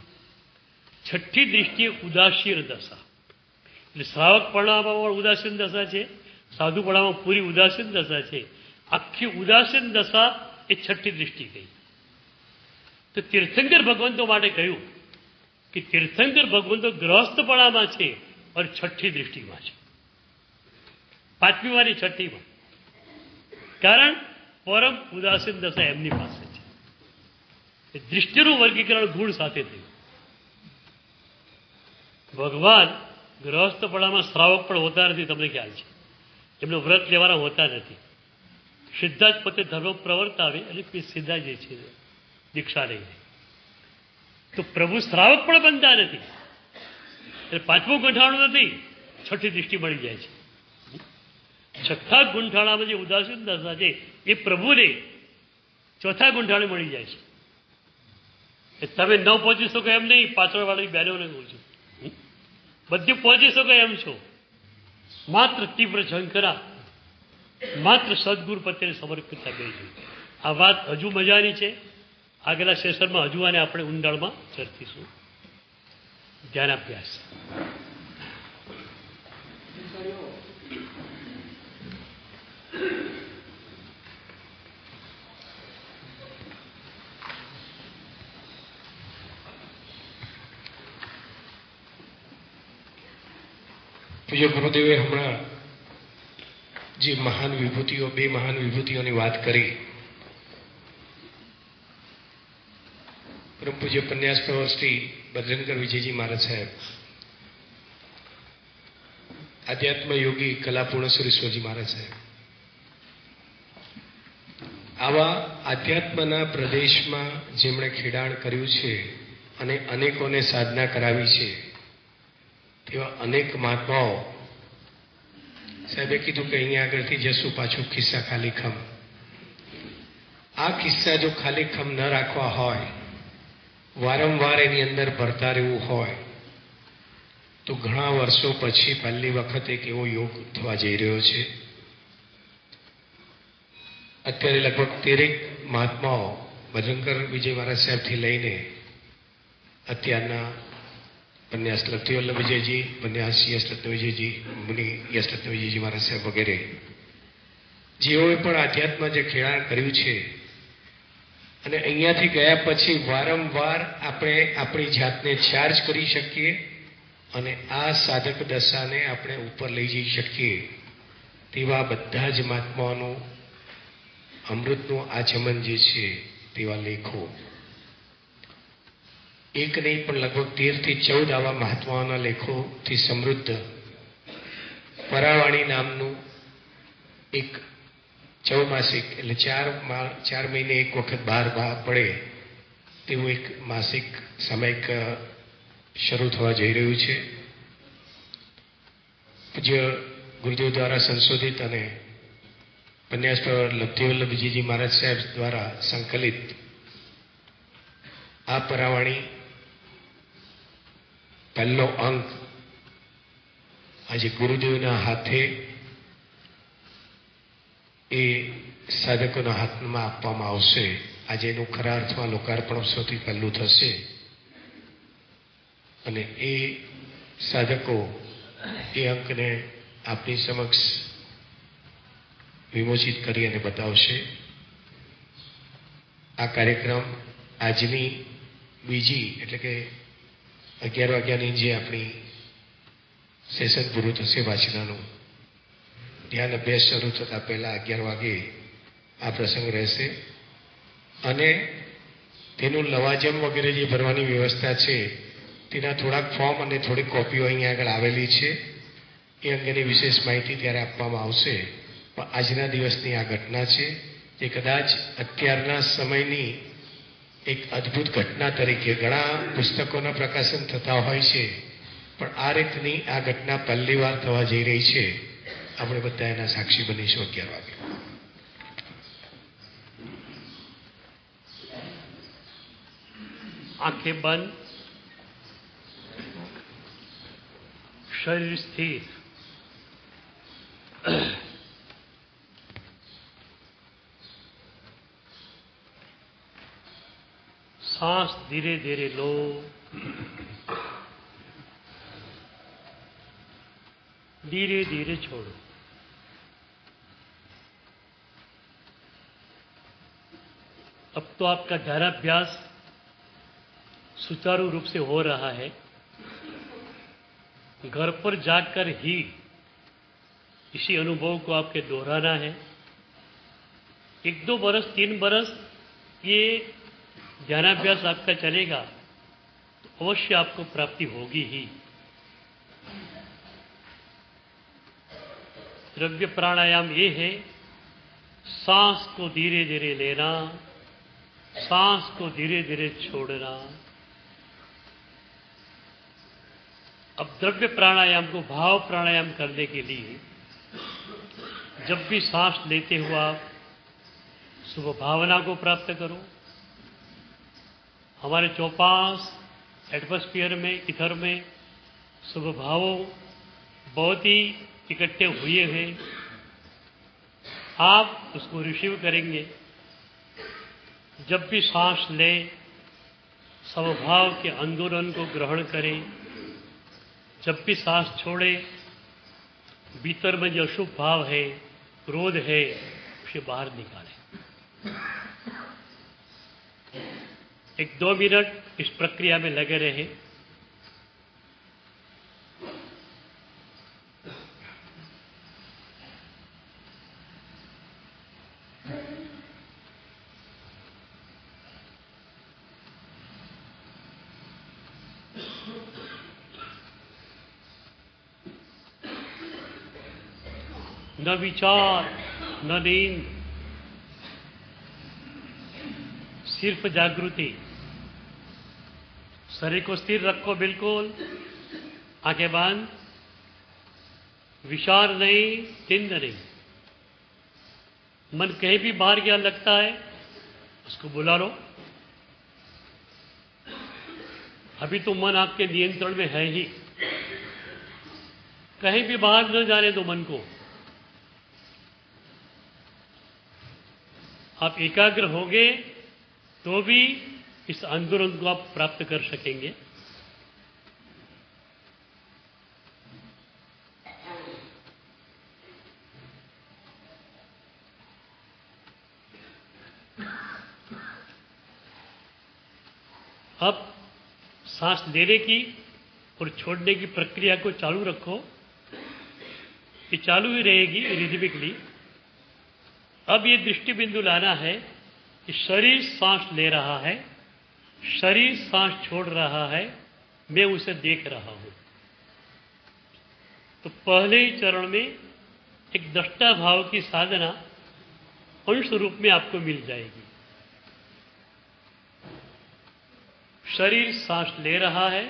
છઠ્ઠી દૃષ્ટિએ ઉદાસીન દશા એટલે શ્રાવક પડામાં પણ ઉદાસીન દશા છે, સાધુ પડામાં પૂરી ઉદાસીન દશા છે. આખી ઉદાસીન દશા એ છઠ્ઠી દૃષ્ટિ કહી. તો તીર્થંકર ભગવંતો માટે કહ્યું કે તીર્થંકર ભગવંતો ગ્રહસ્થપણામાં છે અને છઠ્ઠી દૃષ્ટિમાં છે, પાંચમીમાંની છઠ્ઠીમાં. કારણ પરમ ઉદાસીન દશા એમની પાસે છે. એ દૃષ્ટિનું વર્ગીકરણ ગુણ સાથે થયું. ભગવાન ગ્રહસ્થપણામાં શ્રાવક પણ હોતા નથી, તમને ખ્યાલ છે. એમનો વ્રત લેવાના હોતા નથી. સીધા જ પોતે ધર્મ પ્રવર્તાવે અને સીધા જે છે દીક્ષા લઈને. તો પ્રભુ શ્રાવક પણ બનતા નથી. એટલે પાંચમું ગુંઠાણું નથી, છઠ્ઠી દૃષ્ટિ મળી જાય છે. છઠ્ઠા ગુંઠાણામાં જે ઉદાસીન દશા છે એ પ્રભુને ચોથા ગુંઠાણે મળી જાય છે. તમે ન પહોંચી શકો એમ નહીં, પાછળવાળી બહેનોને કહું છું, બધી પહોંચી શકો એમ છો. માત્ર તીવ્ર ઝંખરા, માત્ર સદગુરુ પ્રત્યે સમર્પિત થવી જોઈએ. આ વાત હજુ મજાની છે. આગલા સેશનમાં હજુ આને આપણે ઊંડાણમાં ચર્ચીશું. ધ્યાન અભ્યાસ. પૂજ્ય ગુરુદેવે હમણાં જે મહાન વિભૂતિઓ, 2 મહાન વિભૂતિઓની વાત કરી, પરમ પૂજ્ય પન્યાસ પ્રવર શ્રી બજરંગર વિજયજી મહારાજ સાહેબ, આધ્યાત્મ યોગી કલાપૂર્ણ સુરેશ્વરજી મહારાજ સાહેબ, આવા આધ્યાત્મના પ્રદેશમાં જેમણે ખેડાણ કર્યું છે અને અનેકોને સાધના કરાવી છે તેવા અનેક મહાત્માઓ સાહેબે કીધું કે અહીંયા આગળથી જશું પાછું ખિસ્સા ખાલીખમ. આ કિસ્સા જો ખાલીખમ ન રાખવા હોય, વારંવાર એની અંદર ભરતા રહેવું હોય તો ઘણા વર્ષો પછી પહેલી વખત એક એવો યોગ થવા જઈ રહ્યો છે. અત્યારે લગભગ 13 મહાત્માઓ બજરંગર વિજય મહારાજ સાહેબથી લઈને અત્યારના પન્યાસ લક્ષ્મીવલ્લભ વિજયજી, પન્યાસ યશરત્ન વિજયજી, મુનિ યશરત્ન વિજયજી મહારાજ સાહેબ વગેરે જેઓએ પણ આધ્યાત્મમાં જે ખેડાણ કર્યું છે અને અહીંયાથી ગયા પછી વારંવાર આપણે આપણી જાતને ચાર્જ કરી શકીએ અને આ સાધક દશાને આપણે ઉપર લઈ જઈ શકીએ તેવા બધા જ મહાત્માઓનું અમૃતનું આચમન જે છે તેવા લેખો, એક નહીં પણ લગભગ 13 થી 14 આવા મહાત્માઓના લેખોથી સમૃદ્ધ પરાવાણી નામનું એક ચૌમાસિક, એટલે 4 મહિને એક વખત બહાર પડે તેવું એક માસિક સામયિક શરૂ થવા જઈ રહ્યું છે. પૂજ્ય ગુરુદેવ દ્વારા સંશોધિત અને પન્યાસ પ્રવર લબ્ધિવલ્લભ વિજયજી મહારાજ સાહેબ દ્વારા સંકલિત આ પરાવાણી પહેલો અંક આજે ગુરુદેવના હાથે એ સાધકોના હાથમાં આપવામાં આવશે. આજે એનું ખરા અર્થમાં લોકાર્પણ સૌથી પહેલું થશે અને એ સાધકો એ અંકને આપની સમક્ષ વિમોચિત કરી અને બતાવશે. આ કાર્યક્રમ આજની બીજી એટલે કે 11 વાગ્યાની જે આપણી સેશન પૂરું થશે વાંચનાનું ધ્યાન અભ્યાસ શરૂ થતાં પહેલાં 11 વાગે આ પ્રસંગ રહેશે અને તેનું લવાજમ વગેરે જે ભરવાની વ્યવસ્થા છે તેના થોડાક ફોર્મ અને થોડીક કોપીઓ અહીંયા આગળ આવેલી છે. એ અંગેની વિશેષ માહિતી ત્યારે આપવામાં આવશે. પણ આજના દિવસની આ ઘટના છે જે કદાચ અત્યારના સમયની એક અદ્ભુત ઘટના તરીકે ઘણા પુસ્તકોના પ્રકાશન થતા હોય છે, પણ આ રીતની આ ઘટના પહેલી વાર થવા જઈ રહી છે. આપણે બધા એના સાક્ષી બનીશું 11 વાગે. आंखें बंद, शरीर स्थिर. सांस धीरे धीरे लो. धीरे धीरे छोड़ो. अब तो आपका ध्यानाभ्यास सुचारू रूप से हो रहा है. घर पर जाकर ही इसी अनुभव को आपके दोहराना है. 1-2 बरस 3 बरस ये ध्यानाभ्यास आपका चलेगा तो अवश्य आपको प्राप्ति होगी ही. द्रव्य प्राणायाम ये है, सांस को धीरे धीरे लेना, सांस को धीरे धीरे छोड़ना. अब द्रव्य प्राणायाम को भाव प्राणायाम करने के लिए जब भी सांस लेते हुए आप शुभ भावना को प्राप्त करो. हमारे चौपास एटमॉस्फेयर में, इथर में शुभ भावों बहुत ही इकट्ठे हुए हैं. आप उसको रिसीव करेंगे. जब भी सांस लें, स्वभाव के आंदोलन को ग्रहण करें. जब भी सांस छोड़े, भीतर में जो अशुभ भाव है, क्रोध है, उसे बाहर निकालें. 1-2 मिनट इस प्रक्रिया में लगे रहे. न विचार, न नींद, सिर्फ जागृति. शरीर को स्थिर रखो बिल्कुल. आंखें बंद. विचार नहीं, नींद नहीं. मन कहीं भी बाहर गया लगता है, उसको बुला लो. अभी तो मन आपके नियंत्रण में है ही. कहीं भी बाहर न जाने दो मन को. आप एकाग्र होंगे तो भी इस आंदोलन को आप प्राप्त कर सकेंगे. अब सांस लेने की और छोड़ने की प्रक्रिया को चालू रखो. ये चालू ही रहेगी रिदमिकली. अब ये दृष्टि बिंदु लाना है कि शरीर सांस ले रहा है, शरीर सांस छोड़ रहा है, मैं उसे देख रहा हूं. तो पहले ही चरण में एक दृष्टा भाव की साधना अंश रूप में आपको मिल जाएगी. शरीर सांस ले रहा है,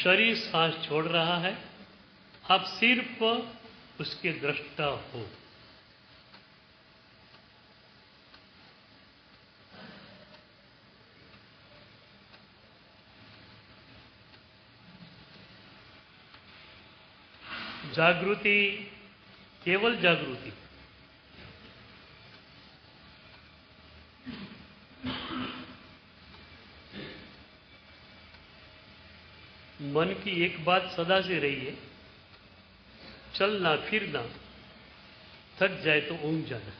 शरीर सांस छोड़ रहा है. आप सिर्फ उसके दृष्टा हो. जागृति, केवल जागृति. मन की एक बात सदा से रही है, चलना फिरना, थक जाए तो ऊंघ जाना.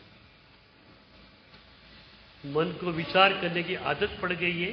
मन को विचार करने की आदत पड़ गई है,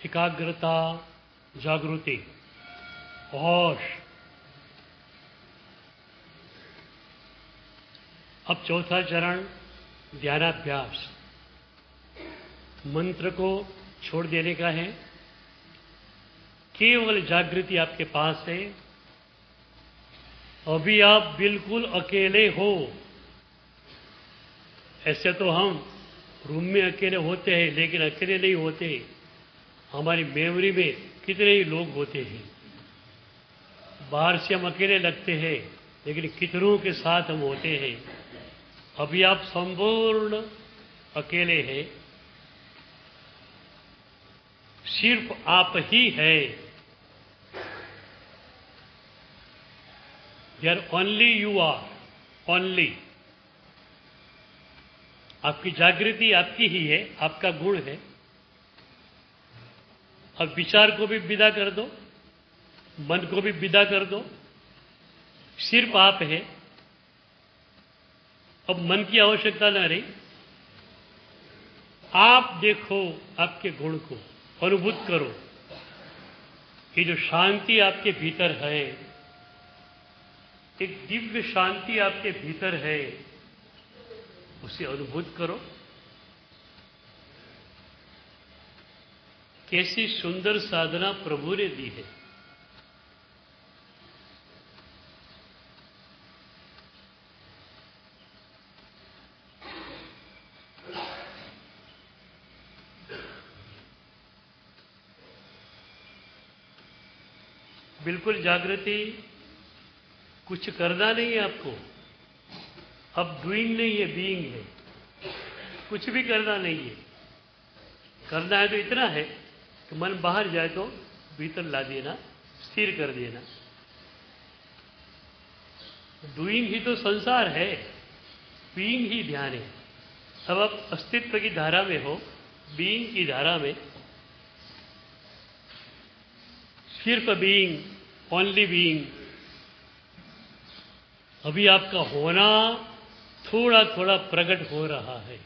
एकाग्रता, जागृति, होश। अब चौथा चरण ध्यानाभ्यास। मंत्र को छोड़ देने का है, केवल जागृति आपके पास है। अभी आप बिल्कुल अकेले हो। ऐसे तो हम रूम में अकेले होते हैं, लेकिन अकेले नहीं होते। हमारी मेमोरी में कितने ही लोग होते हैं। बाहर से हम अकेले लगते हैं, लेकिन कितनों के साथ हम होते हैं। अभी आप संपूर्ण अकेले हैं, सिर्फ आप ही है। There only you are, only। आपकी जागृति आपकी ही है, आपका गुण है। अब विचार को भी विदा कर दो, मन को भी विदा कर दो, सिर्फ आप है। अब मन की आवश्यकता न रही। आप देखो आपके गुण को, अनुभूत करो। ये जो शांति आपके भीतर है, एक दिव्य शांति आपके भीतर है, उसे अनुभूत करो। कैसी सुंदर साधना प्रभु ने दी है। बिल्कुल जागृति, कुछ करना नहीं है आपको। अब डूइंग नहीं है, बीइंग है। कुछ भी करना नहीं है। करना है तो इतना है कि मन बाहर जाए तो भीतर ला देना, स्थिर कर देना। डूइंग ही तो संसार है, बीइंग ही ध्यान है। अब आप अस्तित्व की धारा में हो, बीइंग की धारा में, सिर्फ बीइंग, ओनली बीइंग। अभी आपका होना थोड़ा थोड़ा प्रकट हो रहा है।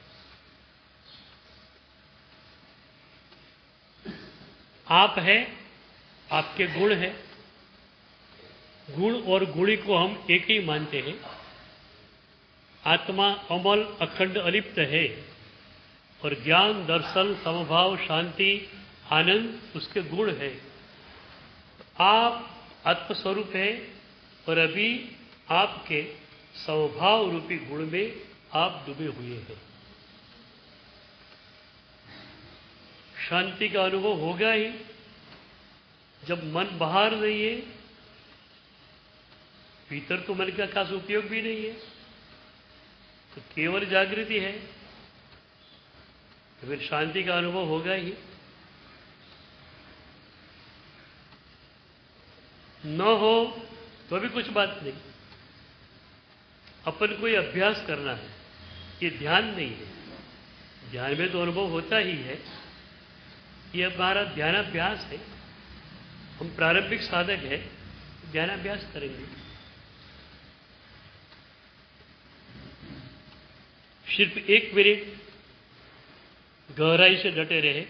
आप है, आपके गुण है। गुण और गुणी को हम एक ही मानते हैं। आत्मा अमल, अखंड, अलिप्त है, और ज्ञान, दर्शन, समभाव, शांति, आनंद उसके गुण है। आप आत्मस्वरूप है, और अभी आपके स्वभाव रूपी गुण में आप डूबे हुए हैं। शांति का अनुभव होगा ही जब मन बाहर नहीं है। भीतर तो मन का खास उपयोग भी नहीं है, तो केवल जागृति है, तो फिर शांति का अनुभव होगा ही। न हो तो भी कुछ बात नहीं। अपन को ये अभ्यास करना है, ये ध्यान नहीं है। ध्यान में तो अनुभव होता ही है। ये हमारा ध्यानाभ्यास है। हम प्रारंभिक साधक है, ध्यानाभ्यास करेंगे। सिर्फ 1 मिनट गहराई से डटे रहे।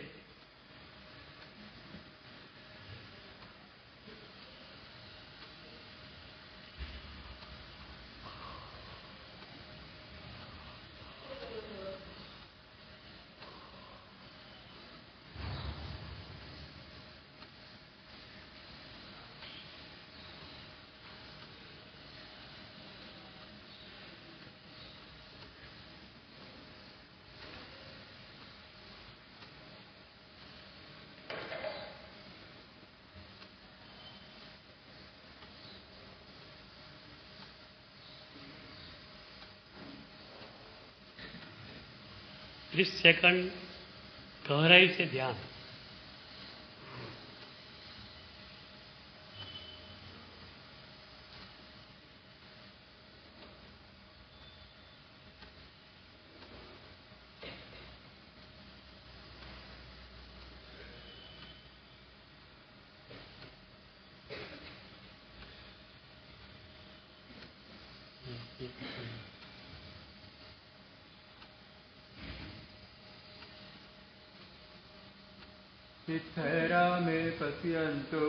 इस सेकंड गहराई से ध्यान। विद्धरा मे पश्यन्तु